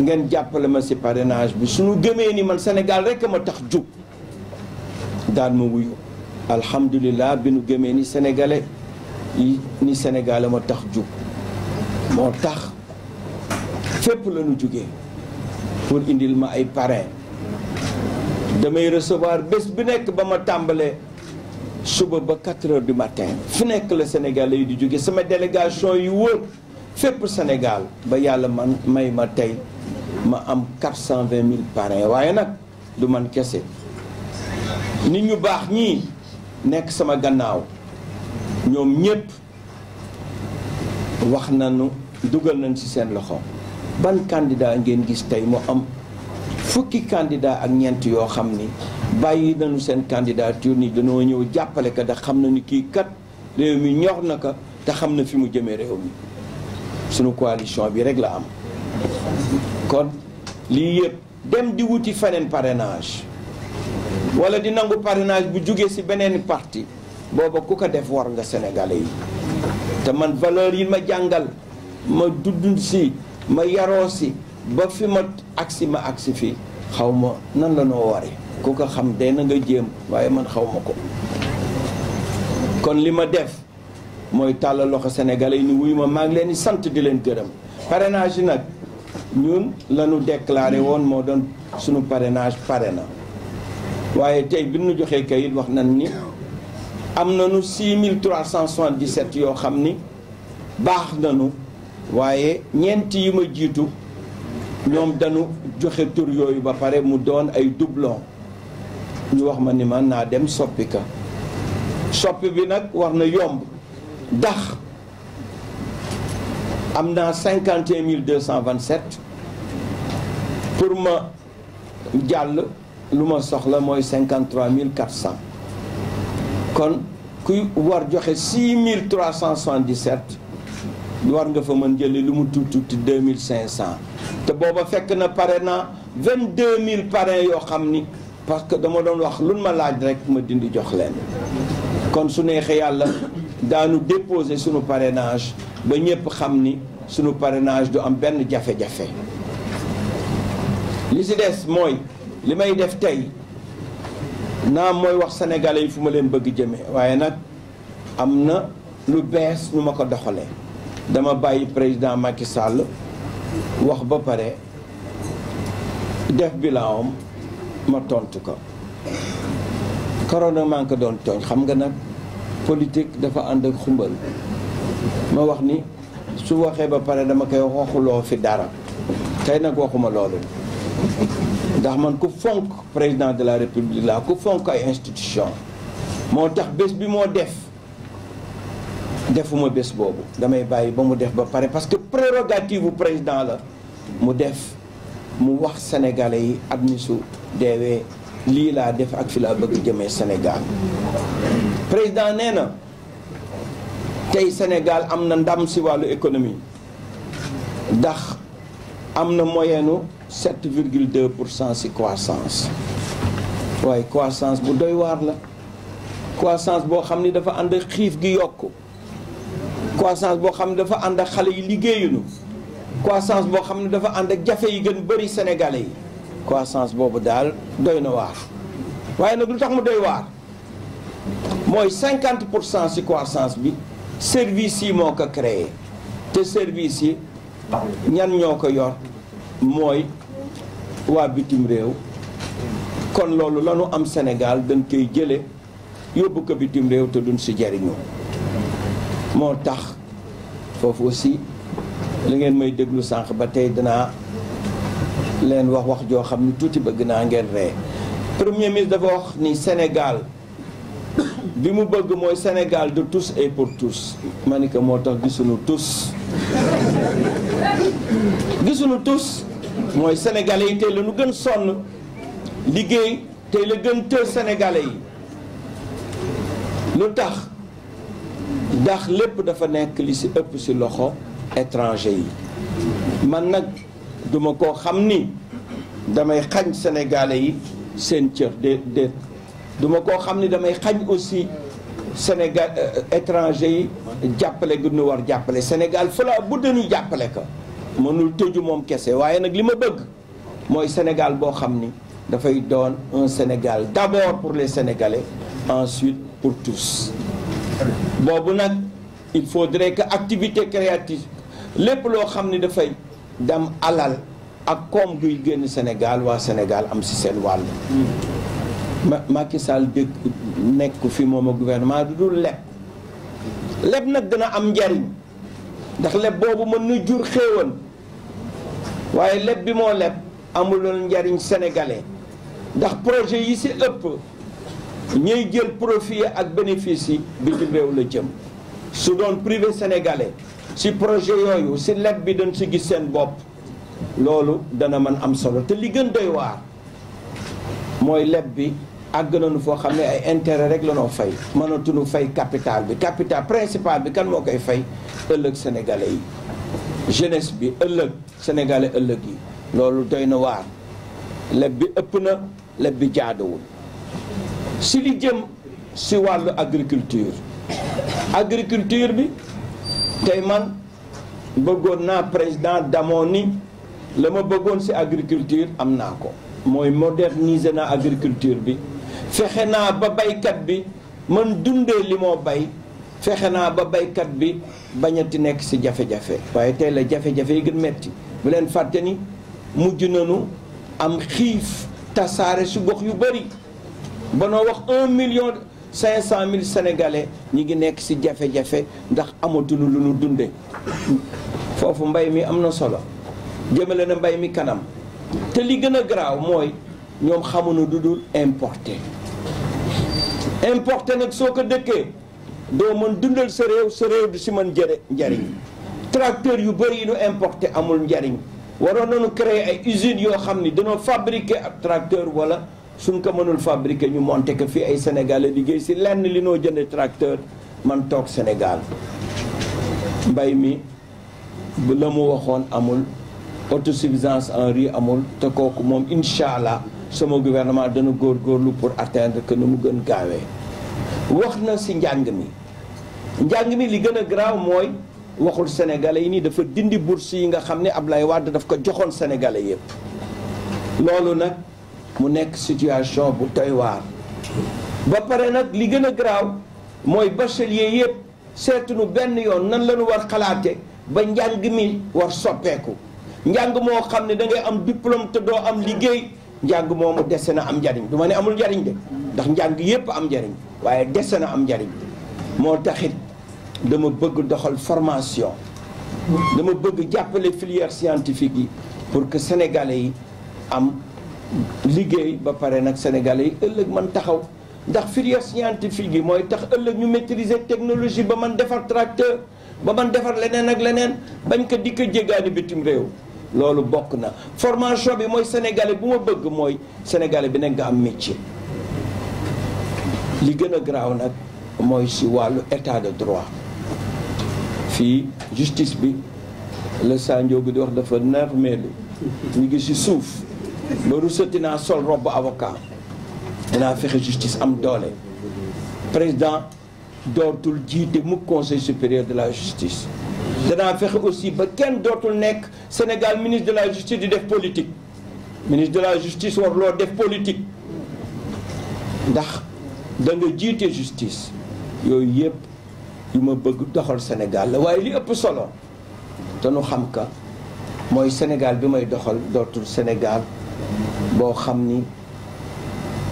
[SPEAKER 1] ngeen jàppale ma ci parrainage bi suñu gëmee ni man Sénégal rekk ma tax jug daan ma wuyu alhamdulilah bi nu gëmee ni sénégalais yi ni sénégalais ma tax jug moo tax fépp la nu jógee pour indil ma ay parrain damay recevoir bés bi nekk ba ma tàmbalee suba ba 4 heures du matin fu nekk la sénégalais yi di jóge sama délégation yu wër fépp Sénégal ba yàlla man may ma tey ma am 420 000 parrains waaye nag du man kese nit ñu baax ñii nekk sama gannaaw ñoom ñépp wax nañu dugal nañ ci seen loxo ban candidat ngeen gis tey mu am fukki candidat ak ñeent yoo xam ni bàyyi nañu seen candidature ni dañoo ñëw jàppale ko da xam na ni kii kat réew mi ñor na ko te xam na fi mu jëmee réew mi sunu coalition bi rek la am kon lii yëpp dem di wuti feneen parrainage wala di nangu parrainage bu jógee ci beneen parti booba ku ko def war nga sénégalais yi te man valeur yi ma jàngal ma dudd ci ma yaroo ci ba fi ma agsi fii xaw ma nan la noo ware ku ko xam de na nga jéem waaye man xaw ma ko kon li ma def mooy tàllal loxo sénégalais yi ni wuyu ma maa ngi leen di sant di leen gërëm parrainage yi nag ñun la ñu déclaré woon moo doon sunu parrainage pare na waaye tey bi ñu joxee kayit wax nañ ni am nañu 6377 yoo xam ni baax nañu waaye ñeenti yi ma jiitu ñoom dañu joxe tur yooyu ba pare mu doon ay doublon ñu wax ma ni man naa dem soppi ka soppi bi nag war na yomb ndax am naa 51 227 pour ma jàll lu ma soxla mooy 53 400 kon kuy war joxe 6377 war nga fa mën jëli lu mu tuuti 2500 te booba fekk na pare na 22000 parrains yoo xam ni parce que dama doon wax lu ma laaj rek ma dindi jox leen kon su neexee yàlla daanu déposer sunu parrainage ba ñëpp xam ni sunu parrainage du am benn jafe-jafe. li si des mooy li may def tey naam mooy wax sénégalais yi fu ma leen bëgg jëmee waaye nag am na lu bees nu ma ko doxalee dama bàyyi président Macky Sall wax ba pare def bilan ma tontu ko. corona maa ngi ko doon tooñ xam nga nag politique dafa ànd ak xumbal ma wax ni su waxee ba pare dama koy waxuloo fi dara tey nag waxuma loolu ndax man ku fonk président de la république la ku fonk ay institution moo tax bés bi moo defuma bés boobu damay bàyyi ba mu def ba pare parce que prérogative bu président la mu def mu wax sénégalais yi at mi su deewee lii laa def ak fi laa bëgg jëmee Sénégal. président nee na tey Sénégal am na ndam si wàllu économie ndax am na moyenne 7,2% si croissance waaye croissance bu doy waar la croissance boo xam ni dafa ànd ak xiif gi yokku croissance boo xam ne dafa ànd ak xale yi liggéeyuñu croissance boo xam ne dafa ànd ak jafe yi gën bëri sénégalais yi croissance boobu daal doy na waar waaye nag lu tax mu doy waar mooy 50% ci croissance bi service yi moo ko créé te service yi ñan ñoo ko yor mooy waa bitim réew kon loolu la ñu am Sénégal dañ koy jële yóbbu ko bitim réew te duñ ci jariñu moo tax foofu aussi li ngeen may déglu sànq ba tey dinaa leen wax joo xam ni tuuti bëgg naa ngeen ree premier ministre dafa wax ni Sénégal bi mu bëgg mooy Sénégal de tous et pour tous ma ni ko moo tax gisuñu tous mooy sénégalais yi tey la ñu gën sonn liggéey tey la gën të sénégalais yi lu tax ndax lépp dafa nekk li ci ëpp ci loxo étranger yi man nag duma koo xam ni damay xañ sénégalais yi seen cër déet duma koo xam ni damay xañ aussi Sénégal étranger yi jàppale gu ñu war jàppale Sénégal fa la bu dañu jàppale ko mënul tëju moom kese waaye nag li ma bëgg mooy Sénégal boo xam ni dafay doon un Sénégal d'abord pour les Sénégalais ensuite pour tous boobu nag il faudrait que activité créative lépp loo xam ni dafay dem alal ak koom guy génn Sénégal waa Sénégal am ci seen wàll Macky Sall dégg nekk fi moom a gouvernement du dul leb nag dina am njariñ ndax leb boobu mën na jur xéewal waaye leb bi moo leb amuloon njariñ sénégalais ndax projet yi ci ëpp ñuy jël profit ak bénéfice yi bitim réew la jëm su doon privé sénégalais ci projet yooyu ci leb bi dañ ci gis seen bopp loolu dana mën am solo te li gën doy waar mooy leb bi àgg nañu foo xam ne ay intérêt rek la noo fay mënatuñu fay capital principal bi kan moo koy fay ëllëg sénégalais yi jeunesse bi ëllëg sénégalais ëllëg yi loolu doy na waar leb bi ëpp na leb bi jaaduwul si li jëm si wàllu agriculture bi tey man bëggoon naa président damoo ni la ma bëggoon si agriculture am naa ko mooy moderniser naa agriculture bi fexe naa ba baykat bi man dundee li moo bay fexe naa ba baykat bi bañati nekk si jafe-jafe waaye tey la jafe-jafe yi gën metti bu leen fàtte ni mujj nañu am xiif tasaare si gox yu bëri ba noo wax 1,5 million sénégalais ñi ngi nekk si jafe-jafe ndax amatuñu lu ñu dunde foofu mbay mi am na solo jëmale na mbay mi kanam te li gën a garaaw mooy ñoom xamuñu du dul importé nag soo ko dëkkee doo mën dundal sa réew du si mën njariñ tracteur yu bëri yi ñu importé amul njariñ waroon nañu créer ay usines yoo xam ni dañoo fabriquer ab tracteur wala suñ ko mënul fabriquer ñu monter ko fii ay sénégalais liggéey si lenn li noo jënde tracteur man toog Sénégal mbay mi bu la mu waxoon amul autosuffisance en riz amul te kooku moom incha allah sama gouvernement dana góorgóorlu pour atteindre que nu mu gën gaawee. wax na si njàng mi li gën a garaaw mooy waxul sénégalais yi nii dafa dindi bourse yi nga xam ne Ablaye Wade daf ko joxoon sénégalais yëpp. loolu nag mu nekk situation bu doy waar ba pare nag li gën a garaaw mooy bachelier yëpp seetunu benn yoon nan la ñu war xalaate ba njàng mi war soppeeku njàng moo xam ne da ngay am diplôme te doo am liggéey njàng moomu dese na am njariñ du ma ne amul njariñ de ndax njàng yëpp am njariñ waaye dese na am njariñ moo taxit dama bëgg doxal formation dama bëgg jàppale filière scientifique yi pour que sénégalais yi am liggéey ba pare nag sénégalais yi ëllëg man taxaw ndax filière scientifique yi mooy tax ëllëg ñu maîtriser technologie ba man defar tracteur ba man defar leneen ak leneen bañ ko di ko jéggaani bitim réew loolu bokk na formation bi mooy sénégalais bu ma bëgg mooy sénégalais bi nekk nga am métier. li gën a garaaw nag mooy si wàllu état de droit fii justice bi le Sandio bi di wax dafa neex meelu ñu ngi si suuf ba rusati naa sol robe avocat dinaa fexe justice am doole président dootul jiite mu conseil supérieur de la justice danaa fexe aussi ba kenn dootul nekk Sénégal ministre de la justice di def politique ministre de la justice war loo def politique ndax da nga jiite justice yooyu yëpp yu ma bëgg doxal Sénégal la waaye li ëpp solo te nu xam ka mooy Sénégal bi may doxal dootul Sénégal boo xam ni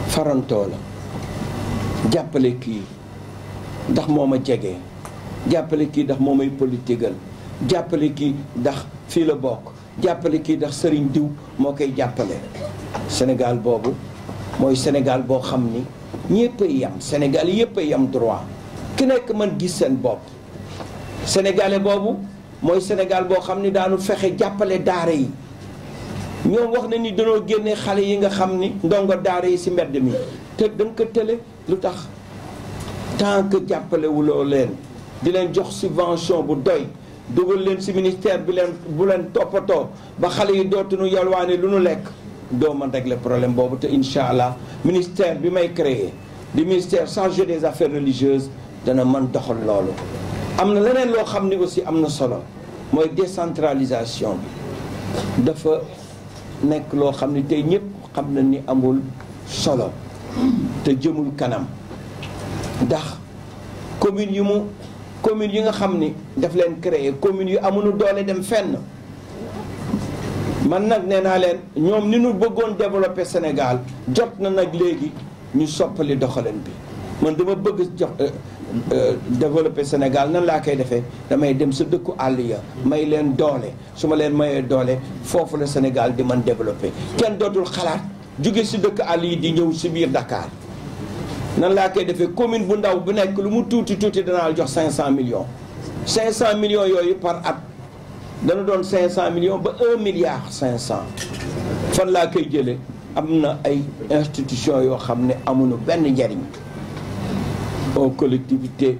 [SPEAKER 1] farantoo la jàppale kii ndax moo ma jege jàppale kii ndax moo may politigal jàppale kii ndax fii la bokk jàppale kii ndax sëriñ diw moo koy jàppale Sénégal boobu mooy Sénégal boo xam ni ñëpp a yam Sénégal yëpp a yam droit ki nekk man gis seen bopp sénégalais boobu mooy Sénégal boo xam ni daanu fexe jàppale daara yi ñoom wax na ni danoo génne xale yi nga xam ni ndongo daara yi si mbedd mi te da nga ko tële lu tax tant que jàppalewuloo leen di leen jox subvention bu doy dugal leen si ministère bi bu leen toppatoo ba xale yi dootuñu yalwaane lu nu lekk doo mën régler problème boobu te incha allah ministère bi may créer di ministère chargé des affaires religieuses dana mën doxal loolu. am na leneen loo xam ni aussi am na solo mooy décentralisation bi dafa nekk loo xam ni tey ñëpp xam na ni amul solo te jëmul kanam ndax commune yi nga xam ni daf leen créer commune yu amuñu doole dem fenn. man nag nee naa leen ñoom ni ñu bëggoon développer Sénégal jot na nag léegi ñu soppali doxalin bi man dama bëgg développer Sénégal nan laa koy defee damay dem sa dëkku àll ya may leen doole su ma leen mayee doole foofu la Sénégal di man développer kenn dootul xalaat jóge si dëkk àll yi di ñëw si biir Dakar nan laa koy defee commune bu ndaw bu nekk lu mu tuuti tuuti danaa jox 500 millions 500 millions yooyu par at dana doon 500 millions ba 1 milliard 500 fan laa koy jëlee am na ay institutions yoo xam ne amuñu benn njariñ aux collectivités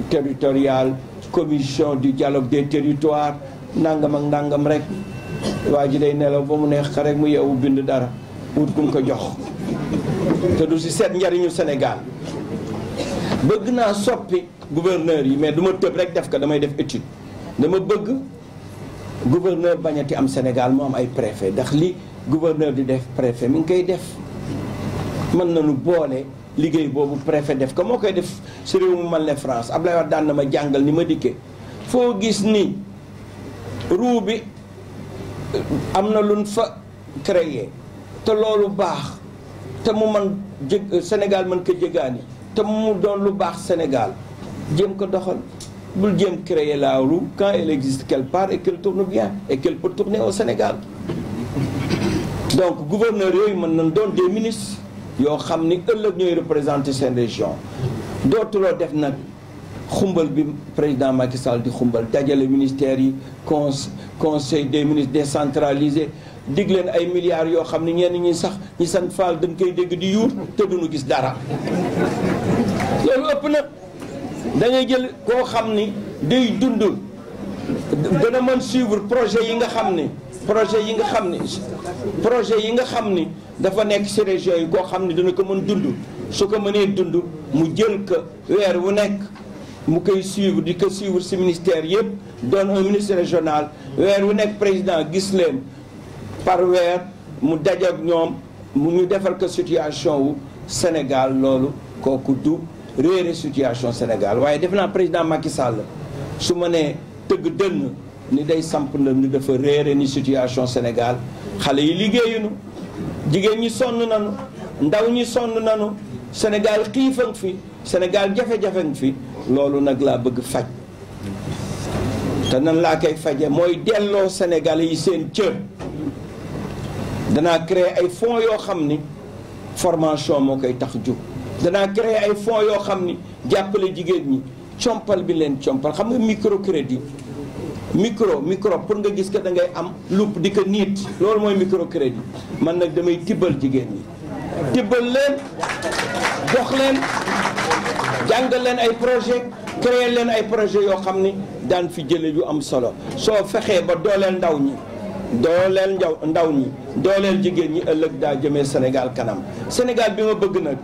[SPEAKER 1] territoriales commission du dialogue des territoires nangam ak nangam rek waa ji day nelaw ba mu neex rek mu yeewu bind dara wut kum ko jox te du si seet njariñu Sénégal bëgg naa soppi gouverneur yi mais du ma tëb rek def ko damay def étude dama bëgg gouverneur bañati am Sénégal mu am ay préfet ndax li gouverneur di def préfet mi ngi koy def mën nañu boole liggéey boobu préfet def ko moo koy def si réew mu mel ne France Ablaye Wade daan na ma jàngal ni ma dikkee foo gis ni ruu bi am na luñ fa créé te loolu baax te mu man Sénégal mën ko jéggaani te mu doon lu baax Sénégal jéem ko doxal bul jéem créer la roue quand elle existe quelque part et qu'elle tourne bien et qu'elle peut tourner au Sénégal. Donc gouverneur yooyu mën nañ doon des ministres yoo xam ni ëllëg ñooy représenter seen région dootuloo def nag xumbal bi président Macky Sall di xumbal dajale ministères yi conseil des ministres décentralisé dig leen ay milliards yoo xam ni ñenn ñi sax ñi sant Fall dañ koy dégg di yuur te duñu gis dara loolu ëpp na da ngay jël koo xam ni day dund dana mën suivre projet yi nga xam ni projet yi nga xam ni dafa nekk ci région yi koo xam ni dana ko mën dund su ko mënee dund mu jël ko weer wu nekk mu koy suivre di ko suivre ci ministère yëpp doon un ministre régional weer wu nekk président gis leen par weer mu daje ak ñoom mu ñu defal ko situation wu Sénégal loolu kooku du réere situation Sénégal waaye def naa président Macky Sall su ma nee tëgg dënn ni day samp na ni dafa réere ni situation Sénégal xale yi liggéeyuñu jigéen ñi sonn nañu ndaw ñi sonn nañu Sénégal xiifang fi Sénégal jafe-jafeng fi loolu nag laa bëgg faj te nan laa koy faje mooy delloo Sénégalais yi seen cër danaa créer ay fonds yoo xam ni formation moo koy tax jóg danaa créer ay fonds yoo xam ni jàppale jigéen ñi compal bi leen compal xam nga microcrédit micro pour nga gis que da ngay am lupp di ko niit loolu mooy microcrédit man nag damay tibbal jigéen ñi tibbal leen jox leen jàngal leen ay projet créer leen ay projet yoo xam ni daan fi jële yu am solo soo fexee ba dooleel ndaw ñi dooleel jigéen ñi ëllëg daa jëmee Sénégal kanam Sénégal bi ma bëgg nag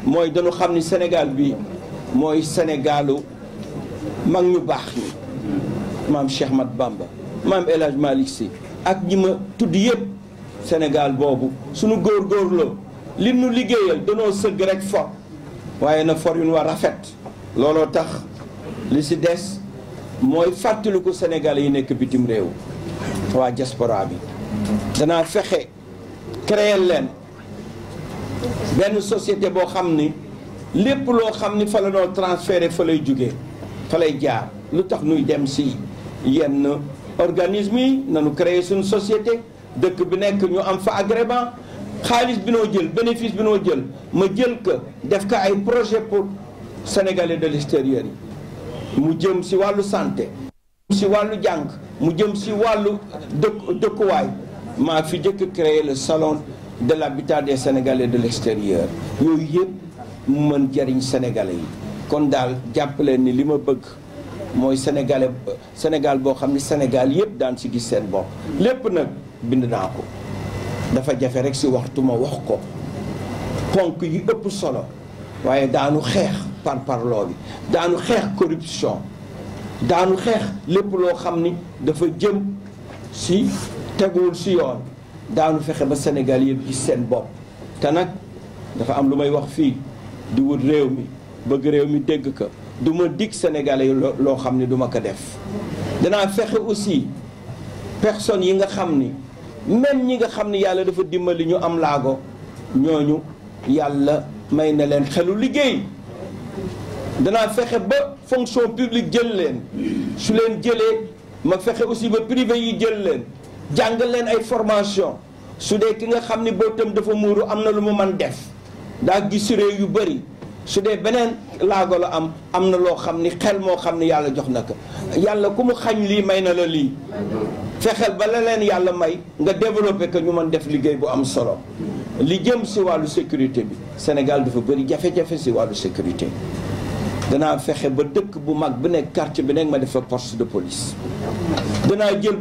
[SPEAKER 1] mooy dañu xam ni Sénégal bi mooy Sénégalu mag ñu baax ñi maam Cheikh Mat Bamba maam El Hadj Malick Sy ak ñi ma tudd yëpp Sénégal boobu suñu góorgóorloo li nu liggéeyal danoo sëgg rek for waaye na for yu nu war rafet looloo tax li si des mooy fàttaliku Sénégalais yi nekk bitim réew waa diaspora bi danaa fexe créer leen benn société boo xam ni lépp loo xam ni fa la noo transféré fa lay jóge fa lay jaar lu tax nuy dem si yenn organisme yi nanu créer suñu société dëkk bi nekk ñu am fa agrément xaalis bi noo jël bénéfice bi noo jël ma jël ko def ko ay projet pour sénégalais de l'extérieur yi mu jëm si wàllu santé si wàllu jàng mu jëm si wàllu dëkkuwaay maa fi jëkk créer le salon de l'habitat des sénégalais de l'extérieur yooyu yëpp mu mën jariñ sénégalais yi kon daal jàppaleen ni li ma bëgg mooy Sénégal boo xam ni Sénégal yëpp daan si gis seen bopp lépp nag bind naa ko dafa jafe rek si waxtu ma wax ko ponk yi ëpp solo waaye daanu xeex parparloo bi daanu xeex corruption daanu xeex lépp loo xam ni dafa jëm si teguwul si yoon daanu fexe ba Sénégal yëpp gis seen bopp te nag dafa am lu may wax fii di wut réew mi bëgg réew mi dégg ko du ma dig Sénégalais yi loo xam ni du ma ko def danaa fexe aussi personnes yi nga xam ni même ñi nga xam ni yàlla dafa dimbali ñu am laago ñooñu yàlla may na leen xelu liggéey danaa fexe ba fonction publique jël leen su leen jëlee ma fexe aussi ba privé yi jël leen jàngal leen ay formation su dee ki nga xam ni bëtam dafa muuru am na lu mu man def daa gis réew yu bëri su dee beneen laago la am na loo xam ni xel moo xam ni yàlla jox na ko yàlla ku mu xañ lii may na la lii fexeel ba la leen yàlla may nga développé que ñu mën def liggéey bu am solo li jëm si wàllu sécurité bi Sénégal dafa bëri jafe-jafe si wàllu sécurité danaa fexe ba dëkk bu mag bu nekk quartier bi nekk ma def fa poste de police danaa jël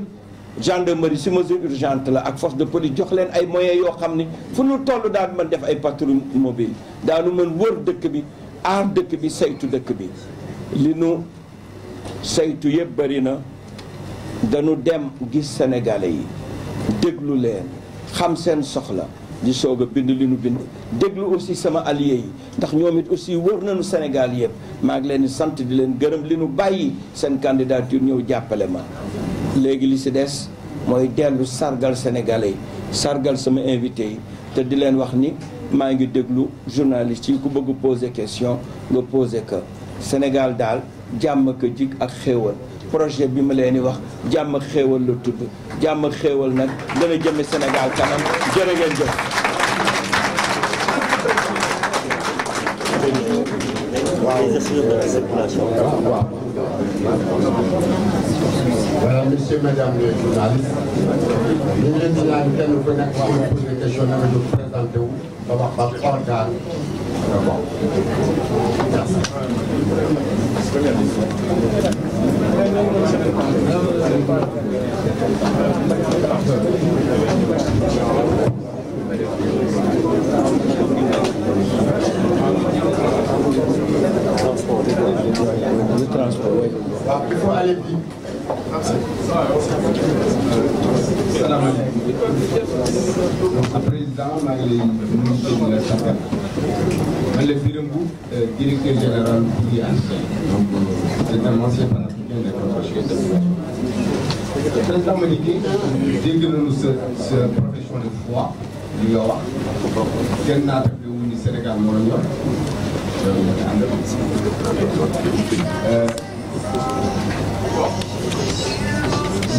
[SPEAKER 1] gendarmerie si mesure urgente la ak force de police jox leen ay moyens yoo xam ni fu ñu toll daal mën def ay patrouille mobile daanu mën wër dëkk bi aar dëkk bi saytu dëkk bi li nu saytu yëpp bëri na dañu dem gis sénégalais yi déglu leen xam seen soxla di soog a bind li nu bind déglu aussi sama allié yi ndax ñoom it aussi wër nañu Sénégal yëpp maa ngi leen di sant di leen gërëm li nu bàyyi seen candidature ñëw jàppale ma léegi li si des mooy dellu sargal sénégalais yi sargal sama invité yi te di leen wax ni maa ngi déglu journaliste yi ku bëgg poser question nga poser que Sénégal daal jàmm ak jig ak xéewal projet bi ma leen di wax jàmm ak xéewal la tudd jàmm ak xéewal nag dana jëme Sénégal kanam jërë ngeen jëf.
[SPEAKER 2] Voilà, monsieur, madame les journalistes, ñu ngi leen di ñaan kenn ku nekk wax nga posé question na nga jóg présenté wu tabax ba organe nga bokk.
[SPEAKER 1] Le transport, oui.
[SPEAKER 2] Il faut aller vite. Président maa ngi lay nuyu la sant man la Birame Mboup directeur général bu IAS donc intervention panafricaine des professions de président Madické dégg nañu sa profession de foi li nga wax kenn naatable wu ni Sénégal moo la ñor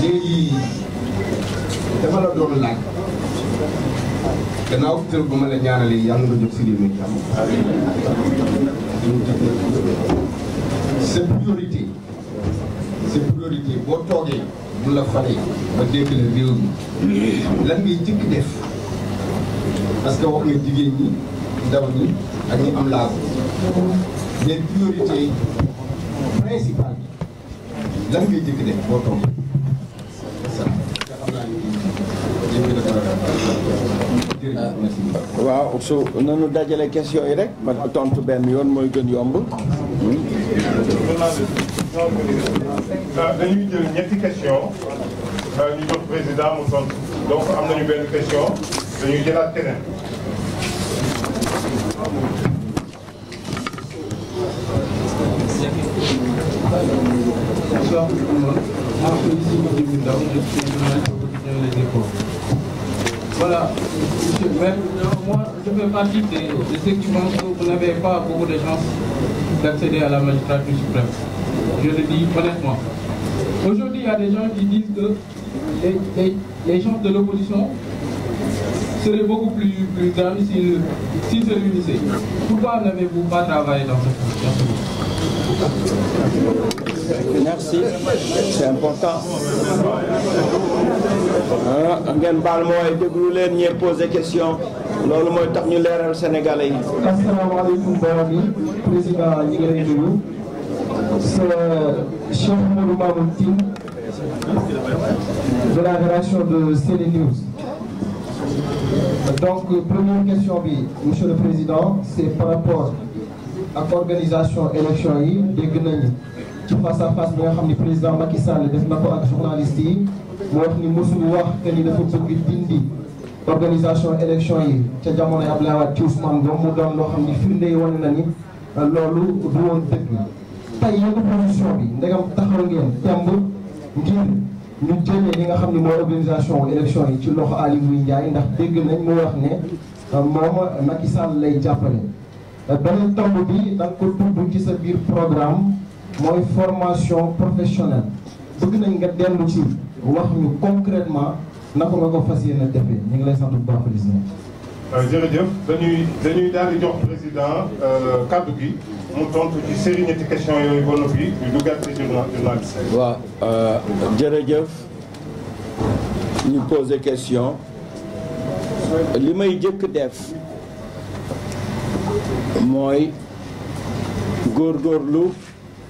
[SPEAKER 2] léegi dama la doon laaj gannaaw tër bu ma la ñaanalee yàlla nga jóg si réew mi jàmm sa priorité boo toogee bu la falee ba dégg la réew mi lan ngay jëkk def parce que wax nga jigéen ñi ndaw ñi ak ñi am laago mais priorité principale bi lan ngay jëkk def boo toogee
[SPEAKER 1] waaw su nanu dajale question yi rek ma tontu benn yoon mooy gën yomb.
[SPEAKER 3] dañuy jël ñetti question ñu jox président mu tontu donc am nañu benn question dañuy jëlaat keneen.
[SPEAKER 4] Bonsoir tout le monde. Moi, je suis ici Modibo Ndao, je suis journaliste au quotidien Les Échos. Voilà, monsieur le maire, moi, je fais partie de ceux qui pensent que vous n'avez pas beaucoup de chance d'accéder à la magistrature suprême. Je le dis honnêtement. Aujourd'hui, il y a des gens qui disent que les chances de l'opposition seraient beaucoup plus grandes s'ils se réunissaient. Pourquoi n'avez-vous pas travaillé dans ce groupe?
[SPEAKER 1] Merci, c'est important. ngeen baal ma waaye déglu leen ñee poser question loolu mooy tax ñu leeral Sénégalais yi.
[SPEAKER 5] asalaamaaleykum mbooloo mi président ñi ngi lay nuyu sa Cheikh Modou Mamoun Tine de la rédaction de CNews. Donc première question bi monsieur le président c'est par rapport ak organisation élection yi dégg nañu ci face à face bi nga xam ni président Macky Sall def na ko ak journaliste yi mu wax ni mosul wax que ni dafa bëgg dindi organisation élection yi ca jamonoy Abdoulaye Wade ci Ousmane Ngom mu doon loo xam ni firnde yi wane na ni loolu du woon dëgg. tey yéen opposition bi ndegam taxaw ngeen temb ngir ñu jëlee li nga xam ni mooy organisation élection yi ci loxo Aly Ngouille Ndiaye ndax dégg nañ mu wax ne moom Macky Sall lay jàppale. beneen tomb bi da nga ko tudd ci sa biir programme mooy formation professionnelle bëgg nañ nga dellu ci wax ñu concrètement naka nga ko fas yéene defee ñu ngi lay sant bu baax président.
[SPEAKER 3] jërëjëf dañuy daal di jox président kaddu gi mu tontu ci série ñetti question yooyu ba noppi ñu duggaat ci journaliste.
[SPEAKER 1] waaw jërëjëf ñu poser question li may jëkk def mooy góorgóorlu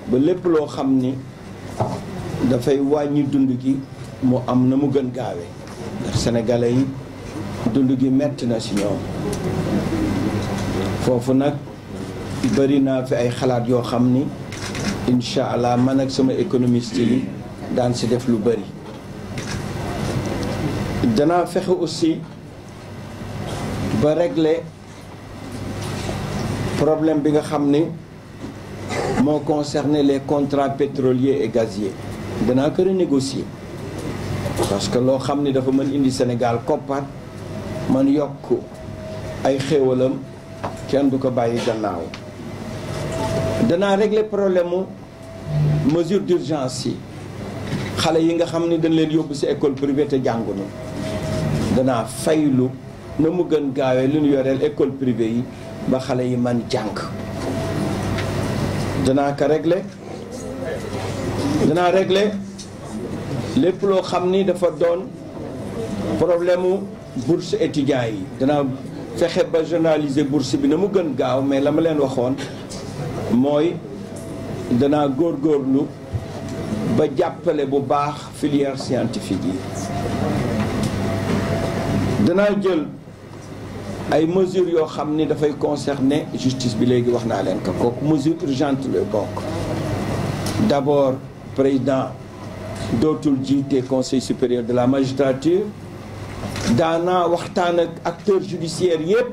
[SPEAKER 1] ba lépp loo xam ni dafay wàññi dund gi mu am na mu gën gaawe ndax sénégalais yi dund gi metti na ci ñoom foofu nag bari naa fi ay xalaat yoo xam ni incha allah man ak sama économiste yi daan ci def lu bari danaa fexe aussi ba régler problème bi nga xam ni moo concerné les contrats pétroliers et gaziers danaa ko renégocier parce que loo xam ni dafa mën indi Sénégal koppar man yokk ay xéewalam kenn du ko bàyyi gannaaw danaa régler problème mu mesure d'urgence yi xale yi nga xam ni dañ leen yóbbu ci école privée te jàngunu danaa faylu na mu gën gaawee lu ñu yoreel école privée yi ba xale yi man jàng danaa ko régler danaa régler lépp loo xam ni dafa doon problème mu bourse étudiants yi danaa fexe ba généraliser bourse bi na mu gën gaaw, mais la ma leen waxoon mooy danaa góorgóorlu ba jàppale bu baax filière scientifique yi. danaa jël ay mesures yoo xam ni dafay concerner justice bi, léegi wax naa leen ko kooku mesure urgente la bokk. D'abord président dootul jiite conseil supérieur de la magistrature, daanaa waxtaan ak acteurs judiciaires yëpp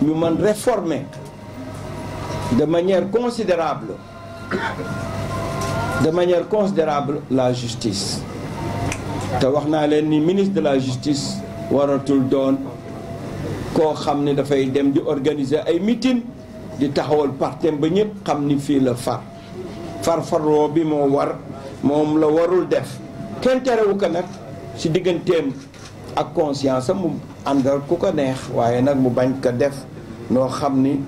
[SPEAKER 1] ñu mën réformer de manière considérable la justice. te wax naa leen ni ministre de la justice waratul doon koo xam ne dafay dem di organiser ay meeting di taxawal partem ba ñëpp xam ni fii la farfarloo bi moom la warul def. kenn terewu ko nag ci digganteem ak conscience am mu àndal ku ko neex, waaye nag mu bañ ko def noo xam ni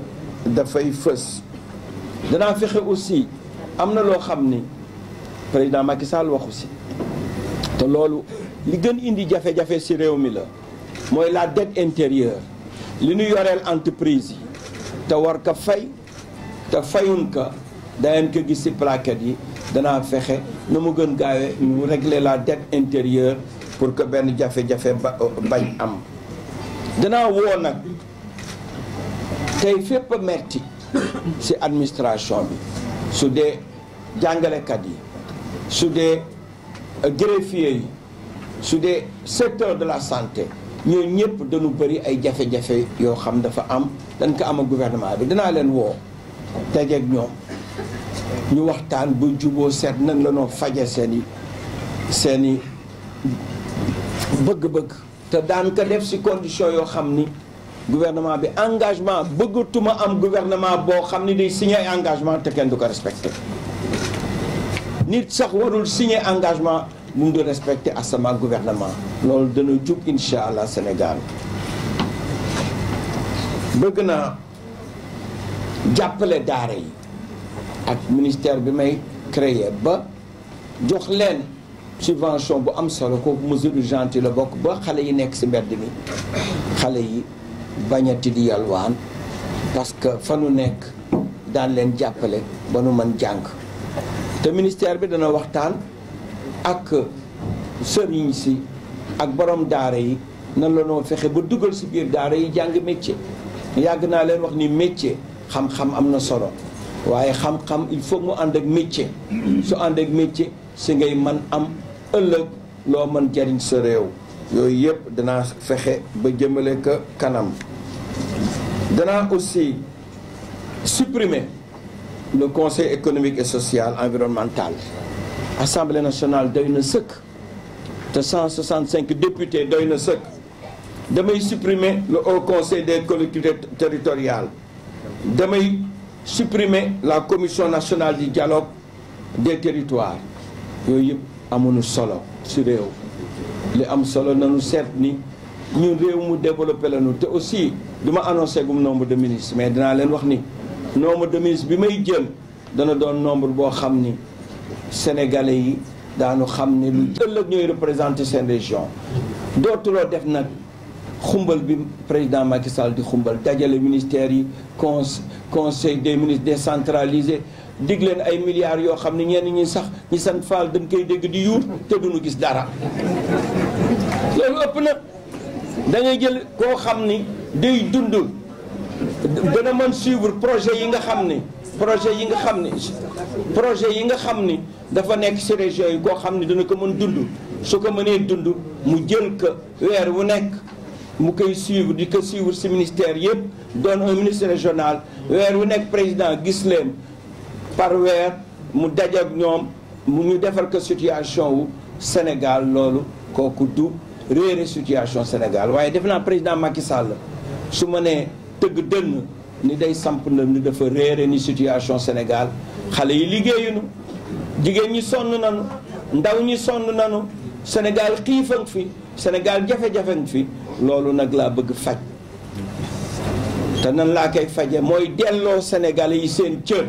[SPEAKER 1] dafay fës. danaa fexe aussi am na loo xam ni président Macky Sall waxu si, te loolu li gën indi jafe-jafe ci réew mi la, mooy la dette intérieure. li ñu yoreel entreprise yi te war ko fay te fayun ko dangeen ko gis ci plaquette yi. danaa fexe na mu gën gaawee ñu régler la dette intérieure pour que benn jafe-jafe bañ am. danaa woo nag tey fépp a metti ci administration bi, su dee jàngalekat yi, su dee greffier yi, su dee secteur de la santé, ñooñu ñëpp dañu bëri ay jafe-jafe yoo xam dafa am, dañ ko am ak gouvernement bi. danaa leen woo tegeeg ñoom ñu waxtaan ba juboo seet nag la noo faje seeni bëgg-bëgg, te daan ko def ci condition yoo xam ni gouvernement bi engagement, bëggatuma am gouvernement boo xam ni day signer ay engagement te kenn du ko respecté. nit sax warul signer engagement bu mu di respecté asama gouvernement. loolu dana jub incha allah Sénégal. bëgg naa jàppale daara yi ak ministère bi may créer ba jox leen subvention bu am solo, kooku mesure urgente la bokk, ba xale yi nekk ci mbedd mi xale yi bañati di yalwaan, parce que fa nu nekk daan leen jàppale ba nu mën jàng. te ministère bi dana waxtaan ak sëriñ si ak borom daara yi nan la noo fexe ba dugal ci biir daara yi jàng métier. yàgg naa leen wax ni métier xam-xam am na solo, waaye xam-xam il faut mu ànd ak métier. su ànd ak métier si ngay man am ëllëg loo mën jariñ sa réew. yooyu yëpp danaa fexe ba jëmale ko kanam. danaa aussi supprimer le conseil économique et social environnemental. Assemblée nationale doy na sëkk te 165 députés doy na sëkk. damay supprimer le haut conseil des collectivités territoriales. damay supprimer la commission nationale du dialogue des territoires. yooyu yëpp amuñu solo ci réew. li am solo nañu seet ni ñun réew mu développé lañu. te aussi du ma annoncé gum nombre de ministres, mais dinaa leen wax ni nombre de ministres bi may jël dana doon nombre boo xam ni sénégalais yi daanu xam ni lu ëllëg ñooy représenté seen région. dootuloo def nag xumbal bi président Macky Sall di xumbal, dajale ministères yi, conseil des ministres décentralisé, dig leen ay milliards yoo xam ne ñenn ñi sax ñi sant Fall dañ koy dégg di yuut te duñu gis dara. loolu ëpp na. da ngay jël koo xam ni day dund dana mën suivre projet yi nga xam ni dafa nekk ci région yi, koo xam ni dana ko mën dund. su ko mënee dund mu jël ko weer wu nekk mu koy suivre di ko suivre ci ministère yëpp, doon un ministre régional. weer wu nekk président gis leen par weer mu daje ak ñoom mu ñu defal ko situation wu Sénégal. loolu kooku du réere situation Sénégal. waaye def naa président Macky Sall su ma nee tëgg dënn ni day samp na ni dafa réere ni situation Sénégal. xale yi liggéeyuñu, jigéen ñi sonn nañu, ndaw ñi sonn nañu, Sénégal xiifang fi, Sénégal jafe-jafeng fi. loolu nag laa bëgg faj. te nan laa koy faje mooy delloo Sénégalais yi seen cër.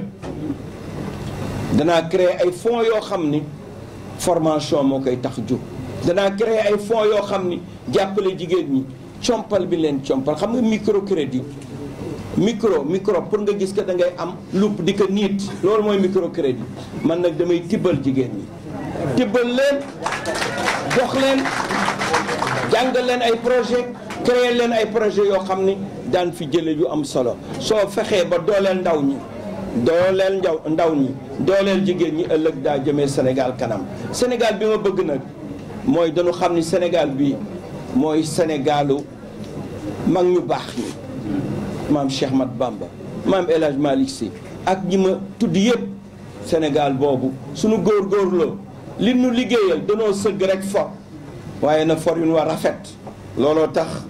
[SPEAKER 1] danaa créer ay fonds yoo xam ni formation moo koy tax jóg. danaa créer ay fonds yoo xam ni jàppale jigéen ñi compal bi leen compal xam nga microcrédit micro pour nga gis que da ngay am lupp di ko niit loolu mooy microcrédit man nag damay tibbal jigéen ñi tibbal leen jox leen jàngal leen ay projet créer leen ay projet yoo xam ni daan fi jële yu am solo soo fexee ba dooleel ndaw ñi dooleel jigéen ñi ëllëg daa jëmee Sénégal kanam Sénégal bi ma bëgg nag mooy dañu xam ni Sénégal bi mooy Sénégalu mag ñu baax ñi maam Cheikh Mat Bamba maam El Hadj Malick Sy ak ñi ma tudd yëpp Sénégal boobu suñu góorgóorloo li nu liggéeyal danoo sëgg rek for waaye na for yu nu war rafet looloo tax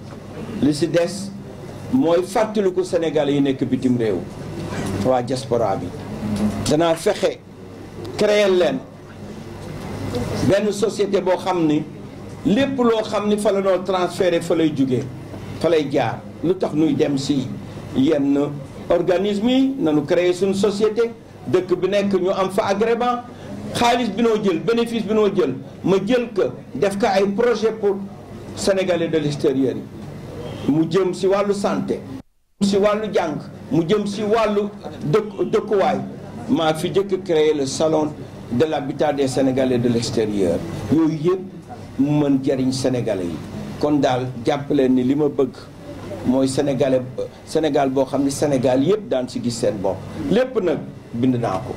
[SPEAKER 1] li si des mooy fàttaliku Sénégal yi nekk bitim réew waa diaspora bi danaa fexe créer leen benn société boo xam ni lépp loo xam ni fa la noo transféré fa lay jugee fa lay jaar lu tax nuy dem si yenn organisme yi nanu créer suñu société dëkk bi nekk ñu am fa agrément xaalis bi noo jël bénéfice bi noo jël ma jël ko def ko ay projet pour sénégalais de l'extérieur yi mu jëm si wàllu santé si wàllu jàng mu jëm si wàllu dëkkuwaay maa fi jëkk créer le salon de l'habitat des sénégalais de l'extérieur yooyu yëpp mu mën jariñ sénégalais yi kon daal jàppaleen ni li ma bëgg mooy Sénégal boo xam ne Sénégal yëpp daan si gis seen bopp lépp nag bind naa ko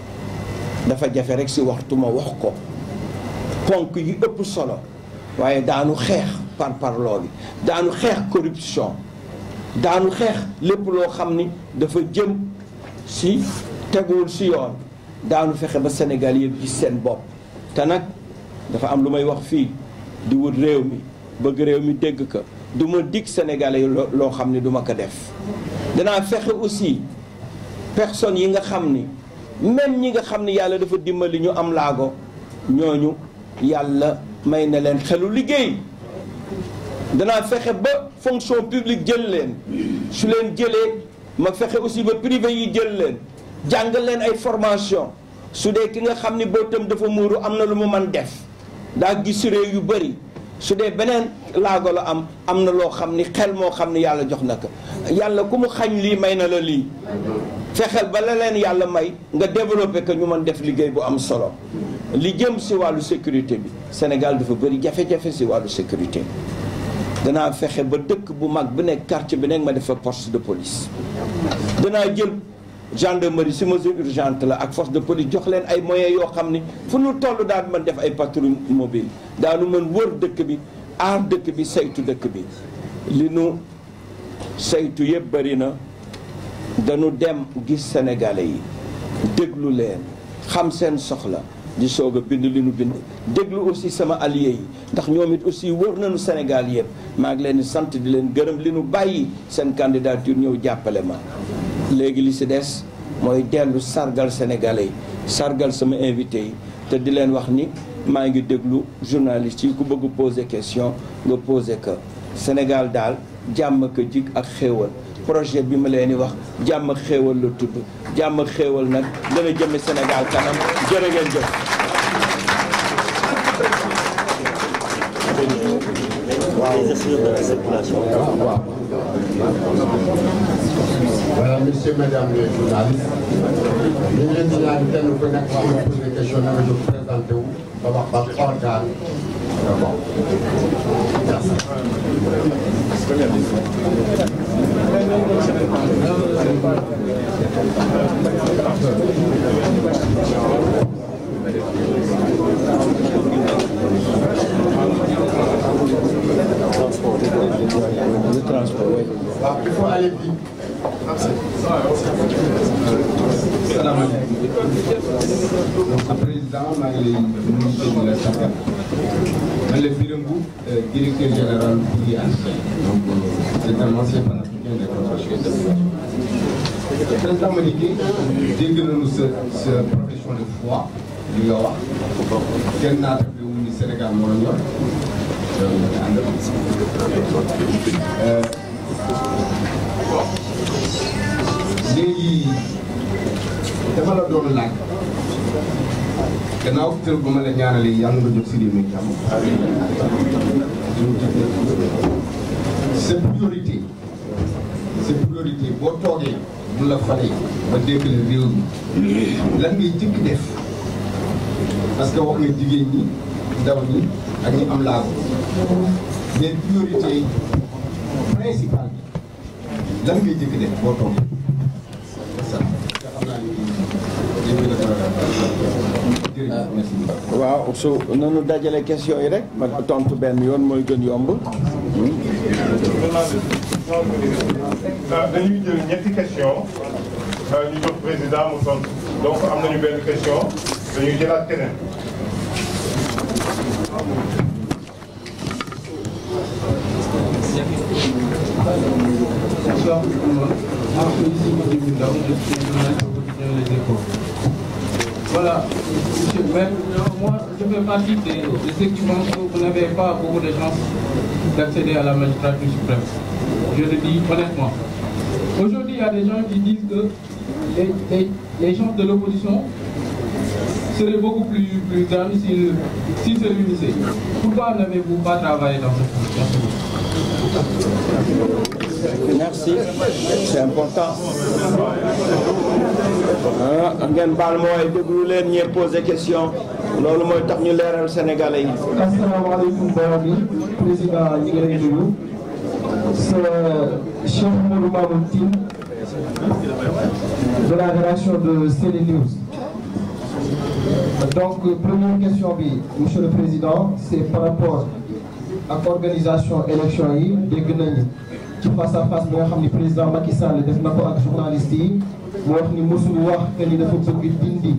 [SPEAKER 1] dafa jafe rek si waxtu ma wax ko ponk yi ëpp solo waaye daanu xeex parparloo bi daanu xeex corruption daanu xeex lépp loo xam ni dafa jëm si teguwul si yoon daanu fexe ba Sénégal yëpp gis seen bopp te nag dafa am lu may wax fii di wut réew mi bëgg réew mi dégg ko du ma dig Sénégalais yi loo xam ni du ma ko def danaa fexe aussi personnes yi nga xam ni même ñi nga xam ni yàlla dafa dimbali ñu am laago ñooñu yàlla may na leen xelu liggéey danaa fexe ba fonction publique jël leen su leen jëlee ma fexe aussi ba privé yi jël leen jàngal leen ay formation su dee ki nga xam ni bëtam dafa muuru am na lu mu mën def daa gis réew yu bëri su dee beneen laago la am na loo xam ni xel moo xam ni yàlla jox na ko yàlla ku mu xañ lii may na la lii fexeel ba la leen yàlla may nga développé que ñu mën def liggéey bu am solo li jëm si wàllu sécurité bi Sénégal dafa bëri jafe-jafe si wàllu sécurité danaa fexe ba dëkk bu mag bu nekk quartier bi nekk ma def fa poste de police danaa jël gendarmerie si mesure urgente la ak force de police jox leen ay moyens yoo xam ni fu nu toll daal mën def ay patrouille mobile daanu mën wër dëkk bi aar dëkk bi saytu dëkk bi li nu saytu yëpp bëri na dañu dem gis sénégalais yi déglu leen xam seen soxla di soog a bind li nu bind déglu aussi sama alliés yi ndax ñoom it aussi wër nañu Sénégal yëpp maa ngi leen di sant di leen gërëm li nu bàyyi seen candidature ñëw jàppale ma léegi li si des mooy dellu sargal sénégalais yi sargal sama invité yi te di leen wax ni maa ngi déglu journaliste yi ku bëgg poser question nga poser que Sénégal daal jàmm ko jig ak xéewal projet bi ma leen di wax jàmm ak xéewal la tudd jàmm ak xéewal nag dana jëme Sénégal kanam jërë ngeen jëf.
[SPEAKER 6] Voilà, messieurs, mesdames les journalistes, ñu ngi leen di ñaan kenn ku nekk ci poser question na nga jóg présenté wu ba wax ba organe bon merci.
[SPEAKER 1] Le transport, oui.
[SPEAKER 6] Il faut aller vite.
[SPEAKER 2] Donc, président maa ngi lay nuyu la sagal man la Birame Mboup directeur général bu IAS donc c'est un ancien panafricain des conventions et de président Madické dégg nañu sa profession de foi li nga wax kenn naata bi wu ni Sénégal moo la ñor léegi dama la doon laaj gannaaw tër ba ma la ñaanalee yàlla nga jot si réew mi jàmm
[SPEAKER 6] c'est priorité boo toogee bu la falee ba dégg la réew mi lan ngay jëkk def parce que wax nga jigéen ñi ndaw ñi ak ñi am laago mais priorité principale bi lan ngay jëkk def boo toogee
[SPEAKER 1] waaw su nanu dajale question yi rek ma tontu benn yoon mooy gën yomb.
[SPEAKER 3] dañuy jël ñetti question ñu jox président mu tontu donc am nañu benn question dañuy jëlaat keneen.
[SPEAKER 4] Bonsoir tout le monde. Les Échos. Voilà, monsieur le maire, moi je fais partie de ceux qui pensent que vous n'avez pas beaucoup de chances d'accéder à la magistrature suprême. Je le dis honnêtement. Aujourd'hui, il y a des gens qui disent que les chances de l'opposition seraient beaucoup plus grandes s'ils se réunissaient. Pourquoi n'avez-vous pas travaillé dans ce sens?
[SPEAKER 1] Merci, c'est important. ngeen baal mooy déglu leen ñee poser question loolu mooy tax ñu leeral Sénégalais yi.
[SPEAKER 5] asalaamaaleykum mbooloo mi président ñi ngi lay nuyu c'est Cheikh Modou Mamoun Tine de la rédaction de CNews. Donc première question bi monsieur le président c'est par rapport ak organisation élection yi dégg nañu ci face à face bi nga xam ni président Macky Sall def na ko ak journaliste yi mu wax ni mosul wax que ni dafa bëgg dindi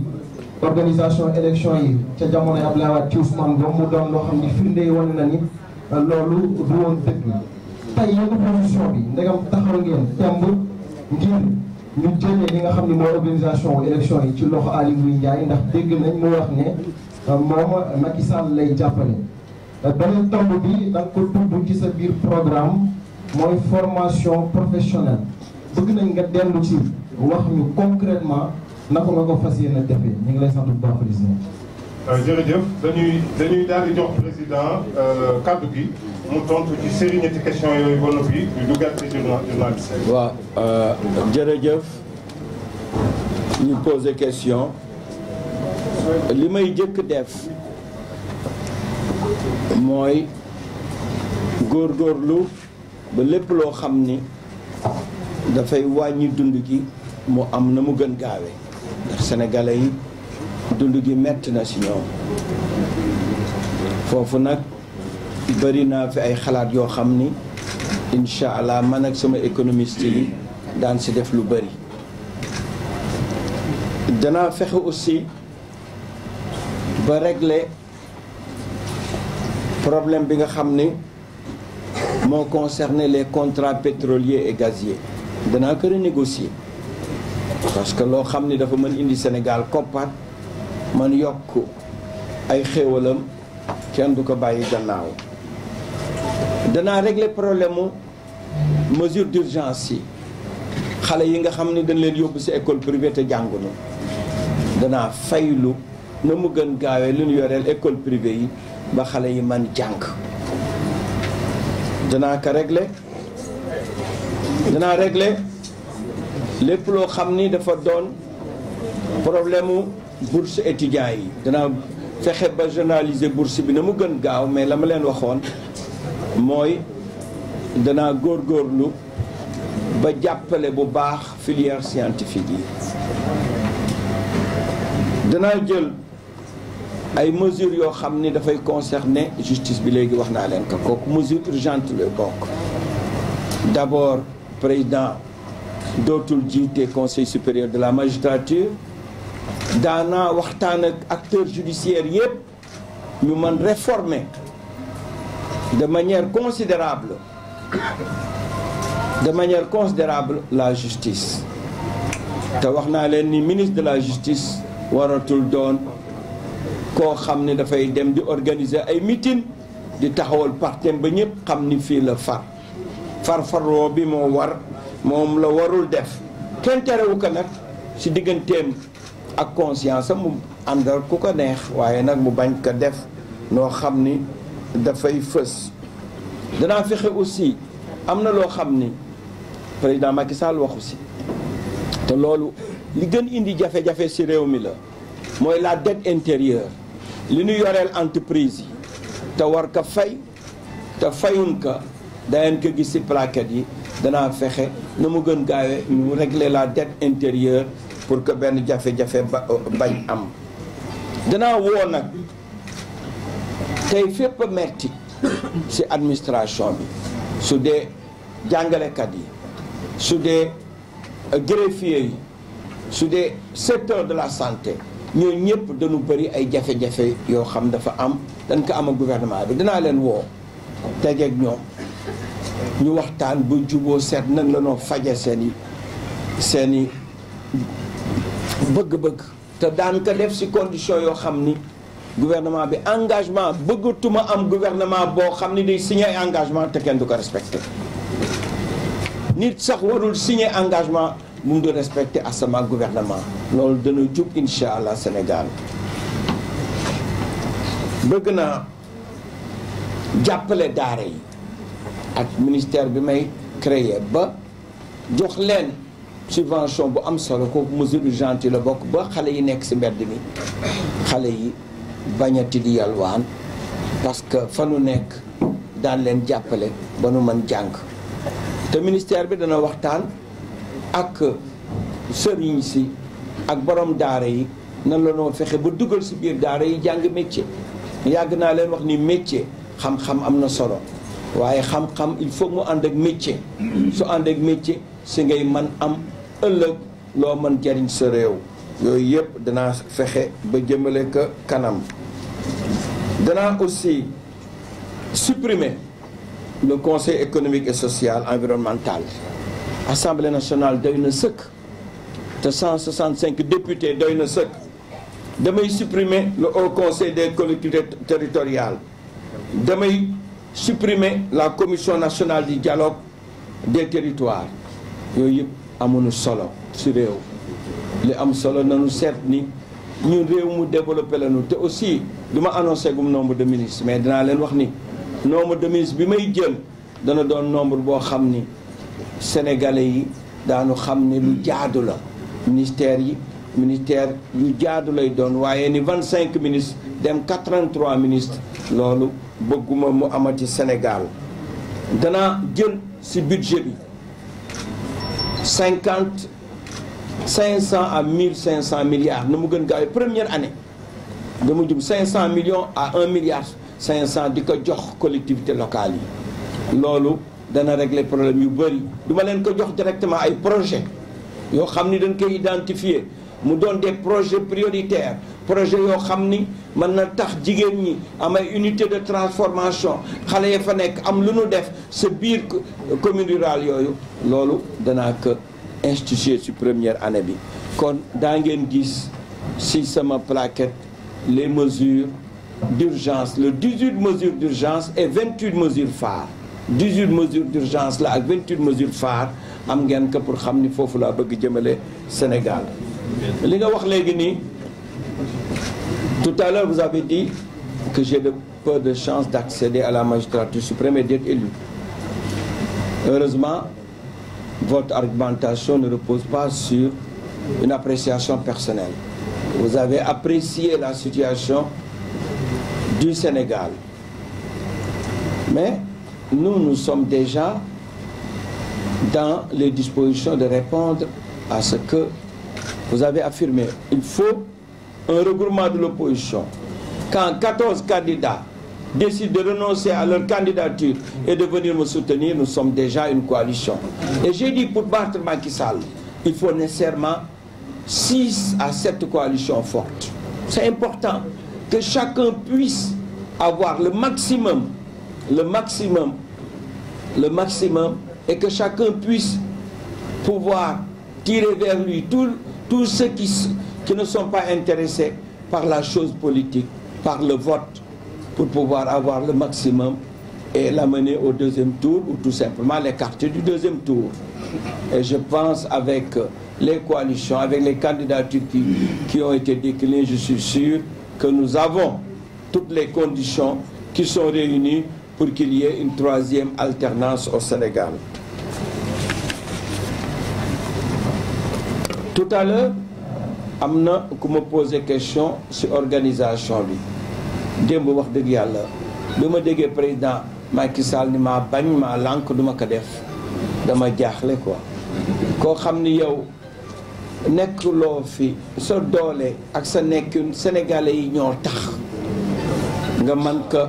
[SPEAKER 5] organisation élection yi ca jamonoy Abdoulaye Wade ci Ousmane Ngom mu doon loo xam ni firnde yi wane na ni loolu du woon dëgg. tey yenn position bi ndegam taxaw ngeen temb ngir ñu jëlee li nga xam ni mooy organisation élection yi ci loxo Aly Ngouille Ndiaye ndax dégg nañ mu wax ne moom Macky Sall lay jàppale. beneen tomb bi da nga ko tudd ci sa biir programme mooy formation professionnelle bëgg nañ nga dellu ci wax ñu concrètement naka nga ko fas yéene defee ñu ngi lay sant bu baax président.
[SPEAKER 3] jërëjëf dañuy daal di jox président kaddu gi mu tontu ci série ñetti question yooyu ba noppi ñu duggaat ci journaliste.
[SPEAKER 1] waaw jërëjëf ñu poser question li may jëkk def mooy góorgóorlu ba lépp loo xam ni dafay wàññi dund gi mu am na mu gën gaawee ndax sénégalais yi dund gi metti na ci ñoom foofu nag bari naa fi ay xalaat yoo xam ni incha allah man ak sama économiste yi daan ci def lu bari danaa fexe aussi ba régler problème bi nga xam ni moo concerné les contrats pétroliers et gaziers danaa ko renégocier parce que loo xam ni dafa mën indi Sénégal koppat man yokk ay xéewalam kenn du ko bàyyi gannaaw danaa régler problème mu mesure d'urgence yi xale yi nga xam ni dañ leen yóbbu ci école privée te jàngunu danaa faylu na mu gën gaawee lu ñu yoreel école privée yi ba xale yi man jàng danaa ko régler lépp loo xam ni dafa doon problème mu bourse étudiants yi danaa fexe ba journaliser bourse bi na mu gën gaaw mais la ma leen waxoon mooy danaa góorgóorlu ba jàppale bu baax filière scientifique yi danaa jël ay mesures yoo xam ni dafay concerner justice bi léegi wax naa leen ko kooku mesure urgente la bokk d'abord président dootul jiite conseil supérieur de la magistrature daanaa waxtaan ak acteurs judiciaires yépp ñu mën réformer de manière considérable la justice te wax naa leen ni ministre de la justice waratul doon koo xam ne dafay dem di organiser ay meeting di taxawal partem ba ñëpp xam ni fii la farfaroo bi moom la warul def kenn terewu ko nag ci digganteem ak conscience mu àndal ku ko neex waaye nag mu bañ ko def noo xam ni dafay fës danaa fexe aussi am na loo xam ni président Macky Sall waxu si te loolu li gën indi jafe-jafe si réew mi la mooy la dette intérieure li ñu yoreel entreprise yi te war ko fay te fayun ko dangeen ko gis si plaquette yi danaa fexe na mu gën gaawee ñu régler la dette intérieure pour que benn jafe-jafe bañ am. danaa woo nag tey fépp a metti ci administration bi su dee jàngalekat yi su dee greffier yi su dee secteur de la santé ñoo ñëpp dañu bëri ay jafe-jafe yoo xam dafa am dañ ko am ak gouvernement bi dinaa leen woo tegeeg ñoom ñu waxtaan bu juboo seet nan la noo faje seeni bëgg-bëgg te daan ko def ci condition yoo xam ni gouvernement bi engagement bëggatuma am gouvernement boo xam ni day signé engagement te kenn du ko respecté nit sax warul signé engagement bu mu di respecté asama gouvernement loolu dana jub incha allah Sénégal bëgg naa jàppale daara yi ak ministère bi may créer ba jox leen subvention bu am solo kooku mesure urgente la bokk ba xale yi nekk ci mbedd mi xale yi bañati di yalwaan parce que fa nu nekk daan leen jàppale ba nu mën jàng te ministère bi dana waxtaan ak sëriñ si ak borom daara yi nan la noo fexe ba dugal ci biir daara yi jàng métier yàgg naa leen wax ni métier xam-xam am na solo waaye xam-xam il faut mu ànd ak métier su ànd ak métier si ngay man am ëllëg loo mën jariñ sa réew yooyu yëpp danaa fexe ba jëmale ko kanam. danaa aussi supprimer le conseil économique et social environnemental. Assemblée nationale doy na sëkk te 165 députés doy na sëkk. damay supprimer le haut conseil des collectivités territoriales. damay supprimer la commission nationale du dialogue des territoires. yooyu yëpp amuñu solo ci réew li am solo nañu seet ni ñun réew mu développé lañu te aussi du ma annoncé gum nombre de ministres mais dinaa leen wax ni nombre de ministres bi may jël dana doon nombre boo xam ni sénégalais yi daanu xam ni lu jaadu la ministère yu jaadu lay doon waaye ni 25 ministres dem 83 ministres loolu bëgguma mu amati Sénégal. danaa jël ci budget bi 500 à 1500 milliards na mu gën gaawee première année dama jub 500 millions à 1 milliard 500 di ko jox collectivités locales yi. loolu dana régler problème yu bëri du ma leen ko jox directement ay projet yoo xam ni dañ koy identifier mu doon des projets prioritaires projet yoo xam ni mën na tax jigéen ñi am ay unité de transformation xale ya fa nekk am lu nu def sa biir commune rurale yooyu loolu danaa ko institué ci première année bi. kon daa ngeen gis ci sama plaquette les mesures d'urgence le 18 mesures d'urgence et 28 mesures phares 18 mesures d'urgence la ak 28 mesures phares am ngeen ko pour xam ni foofu laa bëgg jëmale Sénégal. li nga wax léegi nii tout à l'heure vous avez dit que j'ai peu de chance d'accéder à la magistrature suprême et d'être élu. Heureusement, votre argumentation ne repose pas sur une appréciation personnelle. Vous avez apprécié la situation du Sénégal. Mais nous sommes déjà dans les dispositions de répondre à ce que vous avez affirmé. Il faut un regroupement de l'opposition. Quand 14 candidats décident de renoncer à leur candidature et de venir me soutenir, nous sommes déjà une coalition. Et j'ai dit pour battre Macky Sall, il faut nécessairement 6 à 7 coalitions fortes. C'est important que chacun puisse avoir le maximum et que chacun puisse pouvoir tirer vers lui tous ceux qui ne sont pas intéressés par la chose politique, par le vote, pour pouvoir avoir le maximum et l'amener au deuxième tour ou tout simplement l'écarter du deuxième tour. Et je pense avec les coalitions, avec les candidatures qui ont été déclinées, je suis sûr que nous avons toutes les conditions qui sont réunies pour qu'il y ait une troisième alternance au Sénégal. Tout à l'heure am na ku ma posé question ci organisation bi démb wax dëgg yàlla bi ma déggee président Macky Sall ni maa bañ maa lànk duma ko def dama jaaxle quoi koo xam ni yow nekkuloo fi sa doole ak sa nekkin sénégalais yi ñoo tax nga man ko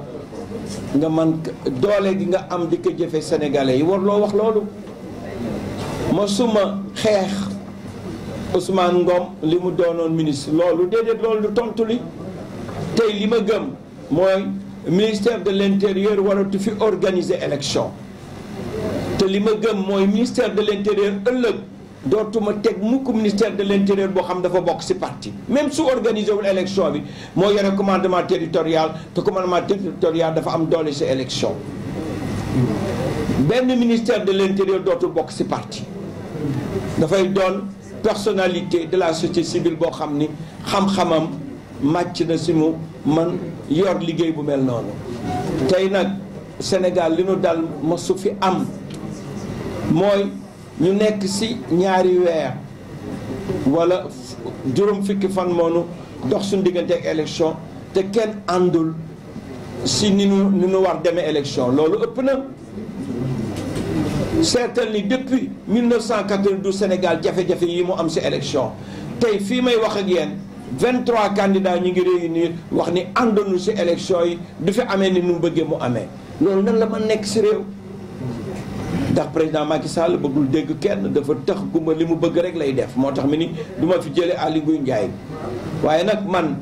[SPEAKER 1] doole gi nga am di ko jëfe sénégalais yi war loo wax loolu ma suma xeex Ousmane Ngom li mu doonoon ministre loolu déedéet loolu du tontu li tey li ma gëm mooy ministère de l'intérieur waratu fi organiser élection te li ma gëm mooy ministère de l'intérieur ëllëg dootuma teg mukk ministère de l'intérieur boo xam dafa bokk ci parti même su organiser wul élection bi moo yore commandement territorial te commandement territorial dafa am doole ci élection benn ministère de l'intérieur dootul bokk ci parti dafay doon personnalité de la société civile boo xam ni xam-xamam màcc na ci mu man yor liggéey bu mel noonu tey nag Sénégal li nu dal mosu fi am mooy ñu nekk ci ñaari weer walla juróom fukki fan moonu dox suñu diggante ak élection te kenn àndul ci ni nu war demee élection loolu ëpp na seetal ni depuis 1992 Sénégal jafe-jafe yi mu am ci élection tey fii may wax ak yéen 23 candidats ñu ngi réunir wax ni àndoonu ci élection yi du fi amee ni nu bëggee mu amee loolu nan la ma nekk ci réew ndax président Macky Sall bëggul dégg kenn dafa tax gumba li mu bëgg rek lay def moo tax mi ni du ma fi jëlee Aly Ngouille Ndiaye waaye nag man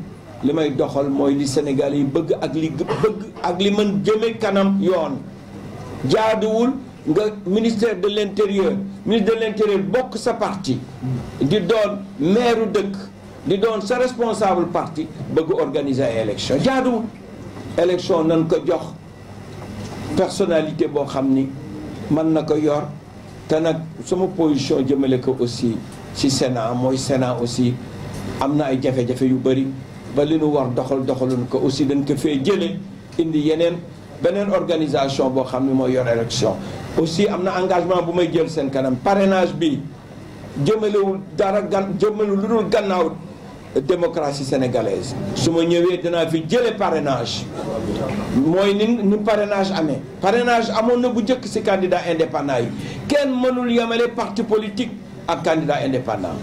[SPEAKER 1] li may doxal mooy li Sénégal yi bëgg ak li mën jëme kanam yoon jaaduwul nga ministère de l'intérieur bokk sa parti di doon maire dëkk di doon sa responsable parti bëgg organiser ay élection jaaduwul élection nan ko jox personnalité boo xam ni mën na ko yor te nag sama position jëmale ko aussi ci Sénat mooy Sénat aussi am na ay jafe-jafe yu bëri ba li nu war doxaluñ ko aussi dañ ko fee jële indi beneen organisation boo xam ne mooy yor élection aussi am na engagement bu may jël seen kanam parrainage bi jëmalewul jëmalu lu dul gannaaw démocratie sénégalaise su ma ñëwee dinaa fi jële parrainage mooy ni parrainage amee parrainage amoon na bu njëkk ci candidat indépendant yi kenn mënul yemale parti politique ak candidat indépendant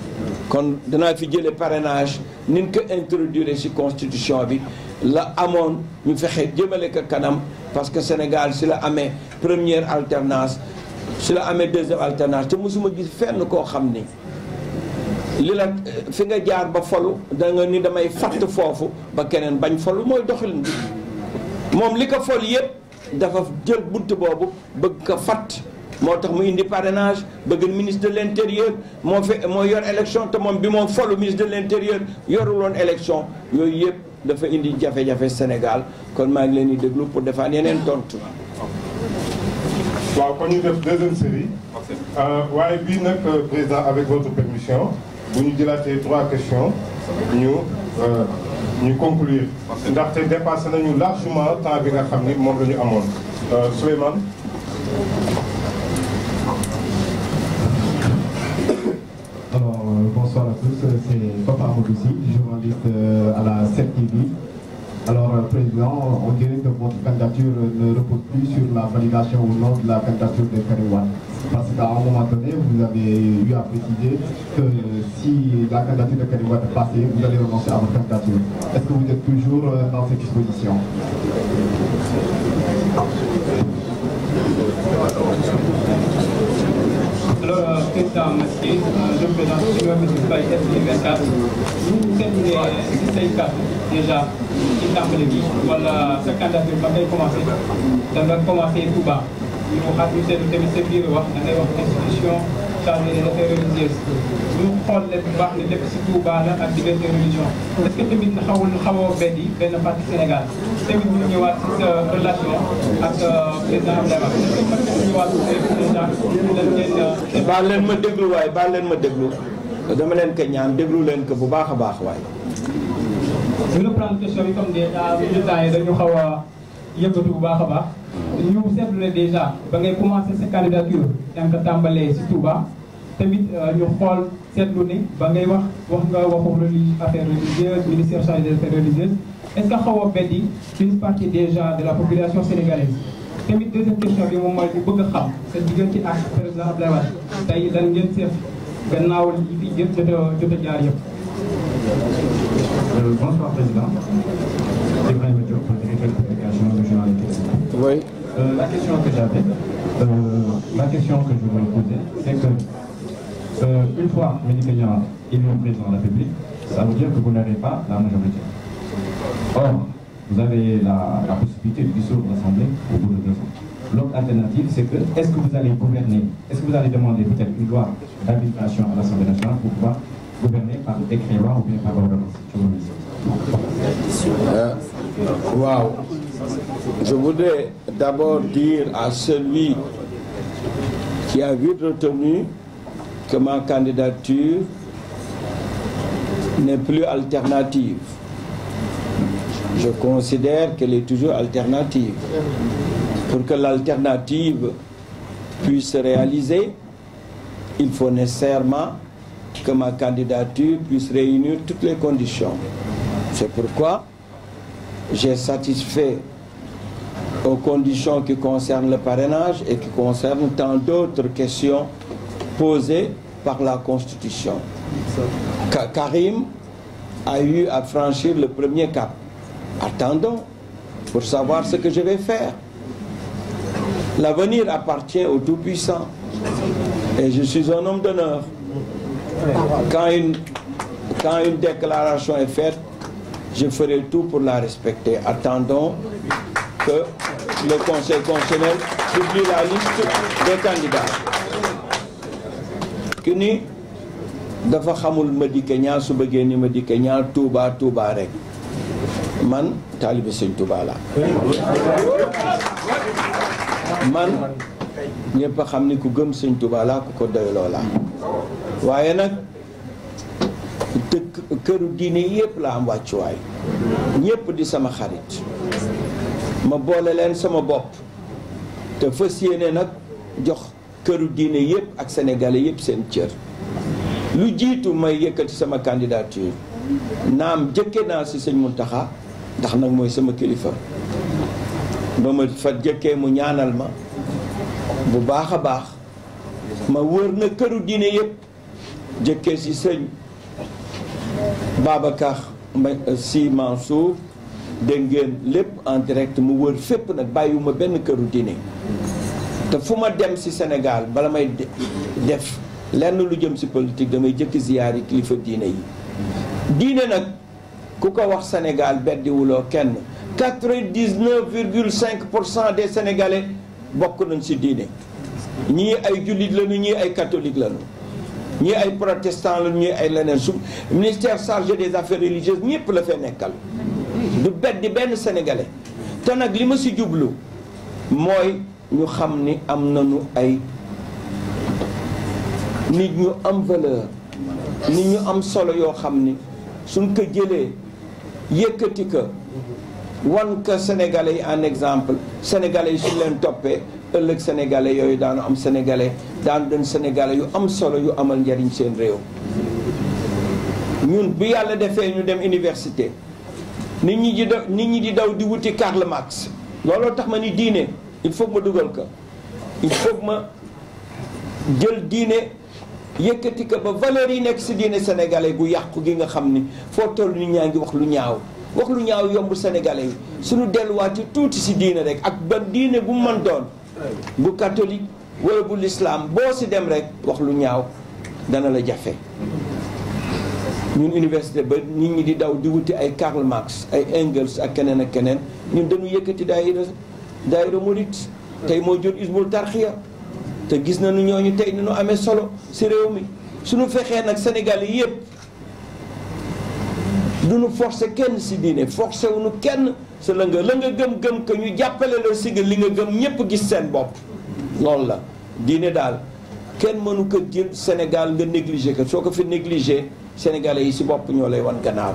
[SPEAKER 1] kon dinaa fi jële parrainage nin ko introduire ci constitution bi la amoon ñu fexe jëmale ko kanam parce que Sénégal si la amee première alternance si la amee deuxième alternance te mosuma gis fenn koo xam ni li la fi nga jaar ba folu da nga ni damay fatt foofu ba keneen bañ folu mooy doxalin bi moom li ko fol yëpp dafa jël bunt boobu bëgg ko fatt moo tax mu indi parrainage bëgg ministre de l'intérieur moo yor élection te moom bi moom folu ministre de l'intérieur yoruloon élection yooyu yëpp dafa indi jafe-jafe Sénégal kon maa ngi leen di déglu pour defaan yeneen tontu.
[SPEAKER 3] waaw kon ñu def deuxième série waaye bii nag président avec votre permission bu ñu jëlaatee 3 questions ñu conclure ndaxte dépassé nañu largement temps bi nga xam ni moom la ñu amoon Souleymane.
[SPEAKER 7] Alors, bonsoir à tous, c'est Papa Amodoussi, journaliste à la 7TV. Alors, Président, on dirait que votre candidature ne repose plus sur la validation ou non de la candidature de Karim Wade. Parce qu'à un moment donné, vous avez eu à préciser que si la candidature de Karim Wade est passée, vous allez renoncer à votre candidature. Est-ce que vous êtes toujours dans ces dispositions?
[SPEAKER 4] Alors, président Macky, je présente sur le Dubaï FC24. Vous êtes les déjà ci tàmbali bi wala sa candidature ba ngay commencé da nga commencé Touba ñu xam ñu seetlu tamit sa biir wax da ngay wax institution chargée des affaires religieuses ñu xool leen bu baax ne lépp si Touba la ak diggante religion est-ce que tamit xaw a beddi benn parti Sénégal tamit ñu ñëwaat si sa relation ak président Abdoulaye Wade est-ce que mën nga ñëwaat déjà
[SPEAKER 1] baal leen ma déglu waaye baal leen ma déglu dama leen ko ñaan déglu leen ko bu baax a baax waaye
[SPEAKER 4] ñu reprendre question bi comme des militants yi dañu xaw a yëngatu bu baax a baax ñu seetlu ne déjà ba ngay commencé sa candidature da nga ko tàmbalee si Touba tamit ñu xool seetlu ne ba ngay wax nga waxu affaires religieuses ministère chargé des affaires religieuses est-ce que xaw a beddi une partie déjà de la population sénégalaise. tamit deuxième question bi moom mooy ñu bëgg a xam sa diggante ak président Abdoulaye Wade tey lan ngeen seet gannaaw yi fi jot a jaar yëpp.
[SPEAKER 7] Bonsoir Président. Ibrahima Diop, directeur de publication du journal Télévision.
[SPEAKER 1] Oui.
[SPEAKER 7] La question que j'avais, la question que je voulais poser, c'est que une fois Madické Niang élu président de la République, ça veut dire que vous n'avez pas la majorité. Or, vous avez la possibilité de dissoudre l'Assemblée au bout de 2 ans. L'autre alternative, c'est que est-ce que vous allez gouverner, est-ce que vous allez demander peut-être une loi d'habilitation à l'Assemblée nationale pour pouvoir gouverner par décret loi ou bien par ordonnance? Je vous remercie.
[SPEAKER 1] Wow. Je voudrais d'abord dire à celui qui a vite retenu que ma candidature n'est plus alternative. Je considère qu'elle est toujours alternative. Pour que l'alternative puisse se réaliser, il faut nécessairement que ma candidature puisse réunir toutes les conditions. C'est pourquoi j'ai satisfait aux conditions qui concernent le parrainage et qui concernent tant d'autres questions posées par la Constitution. Karim a eu à franchir le premier cap. Attendons pour savoir ce que je vais faire. L'avenir appartient au Tout-Puissant et je suis un homme d'honneur. Quand une déclaration est faite, je ferai tout pour la respecter. Attendons que le Conseil constitutionnel publie la liste des candidats. ki ni dafa xamul Madické Niang su bëggee ni Madické Niang Touba Touba rek man taalibe Sëñ Touba la man ñëpp a xam ni ku gëm Sëñ Touba la ku ko doyloo la waaye nag këru diine yëpp la am wàccuwaay ñëpp di sama xarit ma boole leen sama bopp te fas yéene nag jox këru diine yëpp ak sénégalais yëpp seen cër lu jiitu may yëkkati sama candidature naam jëkke naa si sëñ Mountakha ndax nag mooy sama kilifa ba ma fa jëkkee mu ñaanal ma bu baax a baax ma wër na këru diine yëpp jëkkee si sëñ Babacar Sy Mansour dégg ngeen lépp en direct mu wër fépp nag bàyyiwuma benn këru diine te fu ma dem si Sénégal bala may def lenn lu jëm si politique damay jëkk ziyaar yi kilifa diine yi diine nag ku ko wax Sénégal beddiwuloo kenn 99,5% des Sénégalais bokk nañ si diine ñii ay jullit lañu ñii ay catholique lañu ñii ay protestant lañu ñii ay leneen su ministère chargé des affaires religieuses ñëpp la fee nekkal du beddi benn Sénégalais te nag li ma si jublu mooy ñu xam ni am nañu ay nit ñu am valeur nit ñu am solo yoo xam ni suñ ko jëlee yëkkati ko wan ko Sénégalais yi en exemple Sénégalais yi suñ leen toppee ëllëg Sénégalais yooyu daanu am Sénégalais daan doon Sénégalais yu am solo yu amal njariñ seen réew ñun bu yàlla defee ñu dem université nit ñi di daw di wuti Karl Marx looloo tax ma ni diine il faut que ma dugal ko il faut que ma jël diine yëkkati ko ba valeurs yi nekk si diine sénégalais gu yàqu gi nga xam ni foo toll nit ñaa ngi wax lu ñaaw yomb sénégalais yi suñu delluwaati tuuti si diine rek ak ba diine bu mën doon bu catholique wala bu l'islam boo si dem rek wax lu ñaaw dana la jafe ñun université ba nit ñi di daw di wuti ay Karl Marx ay Engels ak keneen ak keneen ñun dañu yëkkati daayira murit tey moo jur Hizbut Tarqiyyah te gis nañu ñooñu tey ni ñu amee solo si réew mi suñu fexee nag Sénégal yi yëpp duñu forcer kenn si diine forcer wuñu kenn sa la nga gëm que ñu jàppale la si li nga gëm ñëpp gis seen bopp loolu la diine daal kenn mënu ko jël Sénégal nga négligé ko soo ko fi négligé Sénégalais yi si bopp ñoo lay wan gannaaw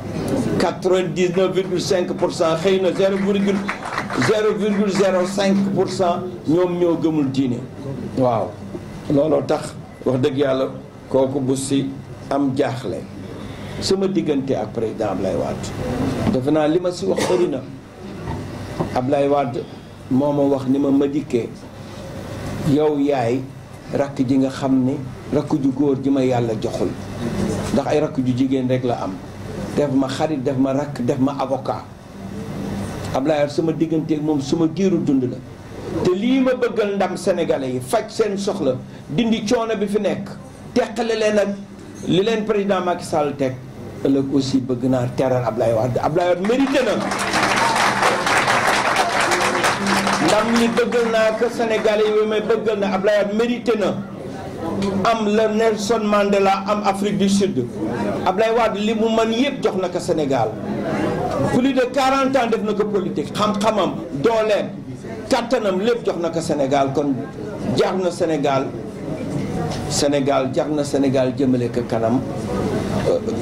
[SPEAKER 1] 99,5% xëy na 0,1 0,05% ñoom ñoo gëmul diine. waaw looloo tax wax dëgg yàlla kooku bu si am jaaxle sama diggante ak président Ablaye Wade defe naa li ma si wax bëri na. Ablaye Wade moo ma wax ni ma dikkee yow yaay rakk ji nga xam ni rakk ju góor ji ma yàlla joxul ndax ay rakk ju jigéen rek la am def ma xarit def ma rakk def ma avocat Ablaye Wade sama diggante ak moom suma giiru dund la te lii ma bëggal ndam sénégalais yi faj seen soxla dindi coono bi fi nekk teqale leen ak li leen président Macky Sall teg ëllëg aussi bëgg naa teral Ablaye Wade mérité na ndam li bëggal naa ko sénégalais yi mais bëggal na Ablaye Wade mérité na am la Nelson Mandela am Afrique du Sud Ablaye Wade li mu mën yëpp jox na ko Sénégal plus de 40 ans def na ko politique xam-xamam dooleem kattanam lépp jox na ko Sénégal kon jar na Sénégal jar na Sénégal jëmale ko kanam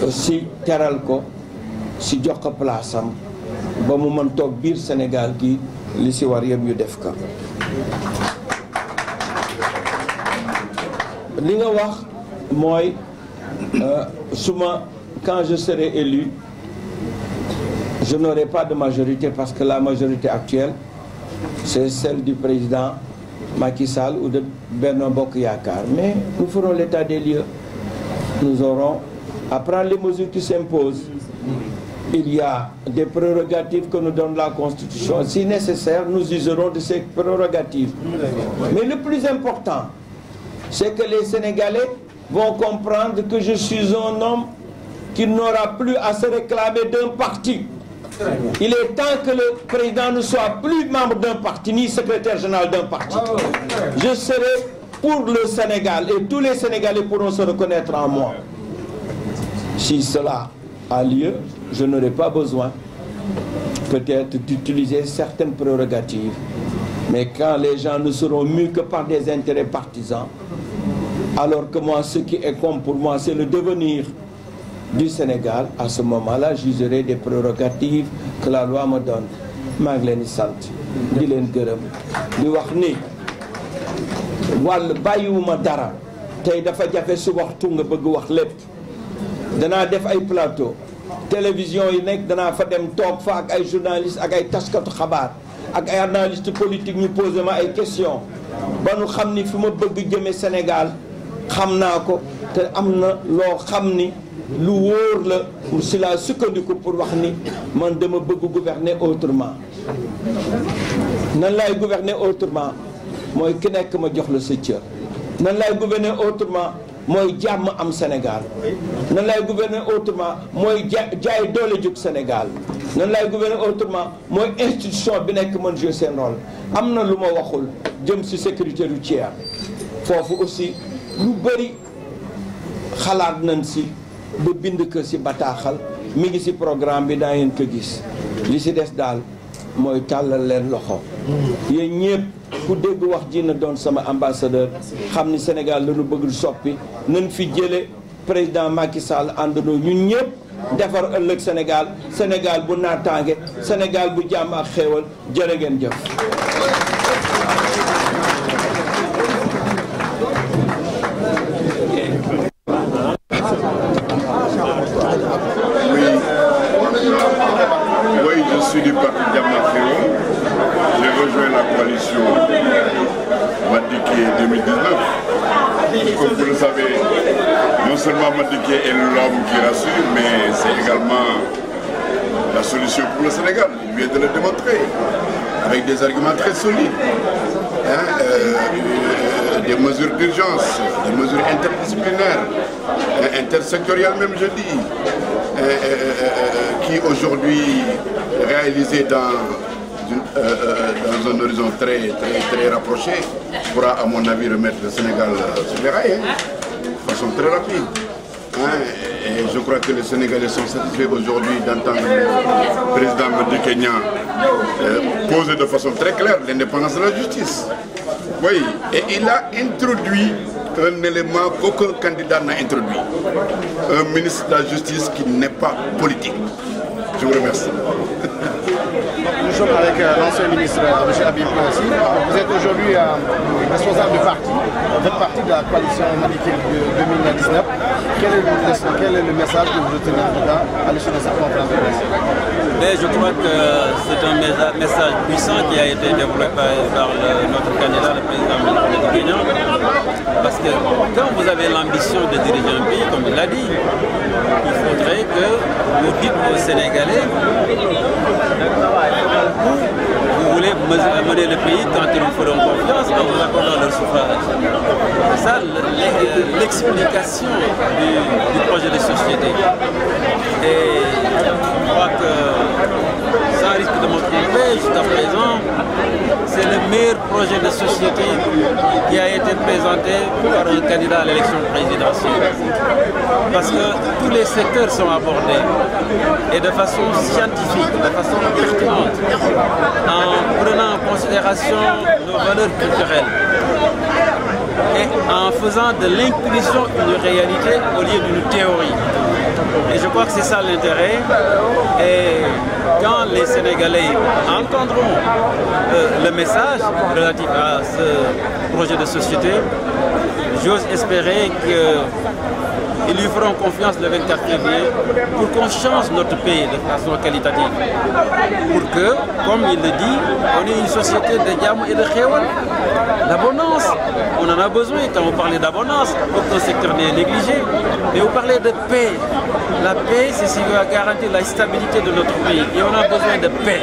[SPEAKER 1] si teral ko si jox ko place am ba mu mën toog biir Sénégal gi li si war yëpp yu def ko. li nga wax mooy quand je serai élu je n'aurai pas de majorité parce que la majorité actuelle c'est celle du président Macky Sall ou de Benno Bokk Yaakaar mais nous ferons l'état des lieux. Nous aurons à prendre les mesures qui s'imposent. Il y a des prérogatives que nous donne la Constitution. Si nécessaire, nous userons de ces prérogatives. Mais le plus important, c'est que les Sénégalais vont comprendre que je suis un homme qui n'aura plus à se réclamer d'un parti. Il est temps que le président ne soit plus membre d'un parti, ni secrétaire général d'un parti. Je serai pour le Sénégal et tous les Sénégalais pourront se reconnaître en moi. Si cela a lieu, je n'aurai pas besoin peut-être d'utiliser certaines prérogatives. Mais quand les gens ne seront mus que par des intérêts partisans, alors que moi, ce qui est comme pour moi, c'est le devenir du Sénégal, à ce moment-là, j'userai des prérogatives que la loi me donne. maa ngi leen di sant di leen gërëm di wax ni wàll bàyyiwuma dara tey dafa jafe su waxtu nga bëgg wax lépp danaa def ay plateau télévision yi nekk danaa fa dem toog fa ak ay journalistes ak ay taskatu xabaar ak ay analystes politiques ñu posé ma ay questions ba nu xam ni fi ma bëgg jëme Sénégal xam naa ko te am na loo xam ni lu wóor la si la sukkandiku pour wax ni man dama bëgg gouverner autrement. nan laay gouverner autrement mooy ki nekk ma jox la sa cër. nan laay gouverner autrement mooy jàmm am Sénégal. nan laay gouverner autrement mooy jaay doole jug Sénégal. nan laay gouverner autrement mooy institution bi nekk mën jouer seen rôle. am na lu ma waxul jëm si sécurité routière foofu aussi lu bëri xalaat nañ si ba bind ko si bataaxal mi ngi si programme bi daa ngeen ko gis li si des daal mooy tàllal leen loxo. yéen ñëpp ku dégg wax ji na doon sama ambassadeur xam ni Sénégal la ñu bëgg soppi nañ fi jële président Macky Sall àndandoo ñun ñëpp defar ëllëg Sénégal Sénégal bu naataange Sénégal bu jàmm ak xéewal jërë ngeen jëf.
[SPEAKER 8] Je suis du parti Diamaféo. J'ai rejoint la coalition Madické 2019. Comme vous le savez, non seulement Madické est l'homme qui rassure, mais c'est également la solution pour le Sénégal. Il vient de le démontrer avec des arguments très solides. Des mesures d'urgence, des mesures interdisciplinaires, intersectorielles même je dis, qui aujourd'hui réalisées dans un horizon très rapproché pourra à mon avis remettre le Sénégal sur les rails de façon très rapide. Et je crois que les Sénégalais sont satisfaits aujourd'hui d'entendre le président Madické Niang poser de façon très claire l'indépendance de la justice. Oui, et il a introduit un élément qu'aucun candidat n'a introduit. Un ministre de la Justice qui n'est pas politique. Je vous remercie.
[SPEAKER 9] Nous sommes avec l'ancien ministre M. Habib aussi. Vous êtes aujourd'hui responsable du parti, vous faites partie de la coalition Madické 2019. Quel est le message que vous retenez en tout cas à l'issue de cette conférence de presse?
[SPEAKER 10] Mais je crois que c'est un message puissant qui a été développé par notre candidat, le président Madické Niang. Parce que quand vous avez l'ambition de diriger un pays, comme il l'a dit, il faudrait que vous dites aux Sénégalais où vous voulez mener le pays quand ils vous feront confiance, en vous accordant leur suffrage. C'est ça l'explication du projet de société. Et je crois que, sans risque de me tromper, jusqu'à présent, c'est le meilleur projet de société qui a été présenté par un candidat à l'élection présidentielle. Parce que tous les secteurs sont abordés et de façon scientifique, de façon pertinente, en prenant en considération nos valeurs culturelles et en faisant de l'inclusion une réalité au lieu d'une théorie. Et je crois que c'est ça l'intérêt. Et quand les Sénégalais entendront le message relatif à ce projet de société, j'ose espérer qu'ils lui feront confiance le 24 février pour qu'on change notre pays de façon qualitative. Pour que, comme il le dit, on ait une société de diamants et de khéwal. L'abondance, on en a besoin. Quand vous parlez d'abondance, aucun secteur n'est négligé. Mais vous parlez de paix. La paix, c'est ce qui va garantir la stabilité de notre pays. Et on a besoin de paix.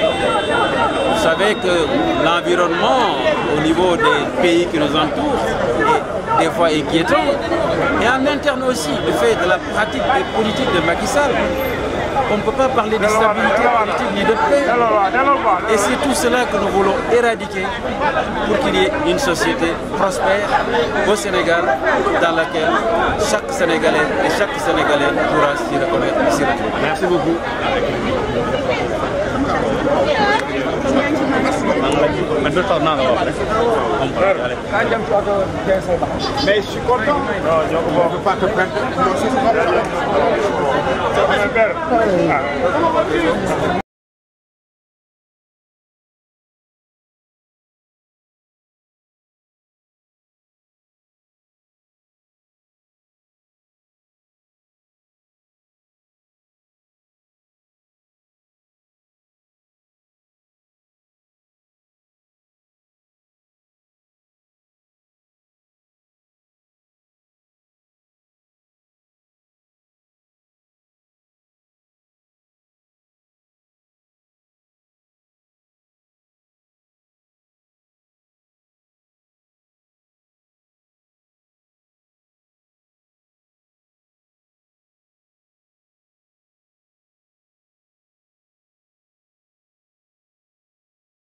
[SPEAKER 10] Vous savez que l'environnement au niveau des pays qui nous entourent est des fois inquiétant. Et en interne aussi, le fait de la pratique des politiques de Macky Sall, on ne peut pas parler de stabilité politique ni de paix. Et c'est tout cela que nous voulons éradiquer pour qu'il y ait une société prospère au Sénégal dans laquelle chaque Sénégalais et chaque Sénégalais pourra s'y reconnaître et s'y retrouver.
[SPEAKER 9] Merci beaucoup. Mais je suis content. Je ne peux pas te prendre.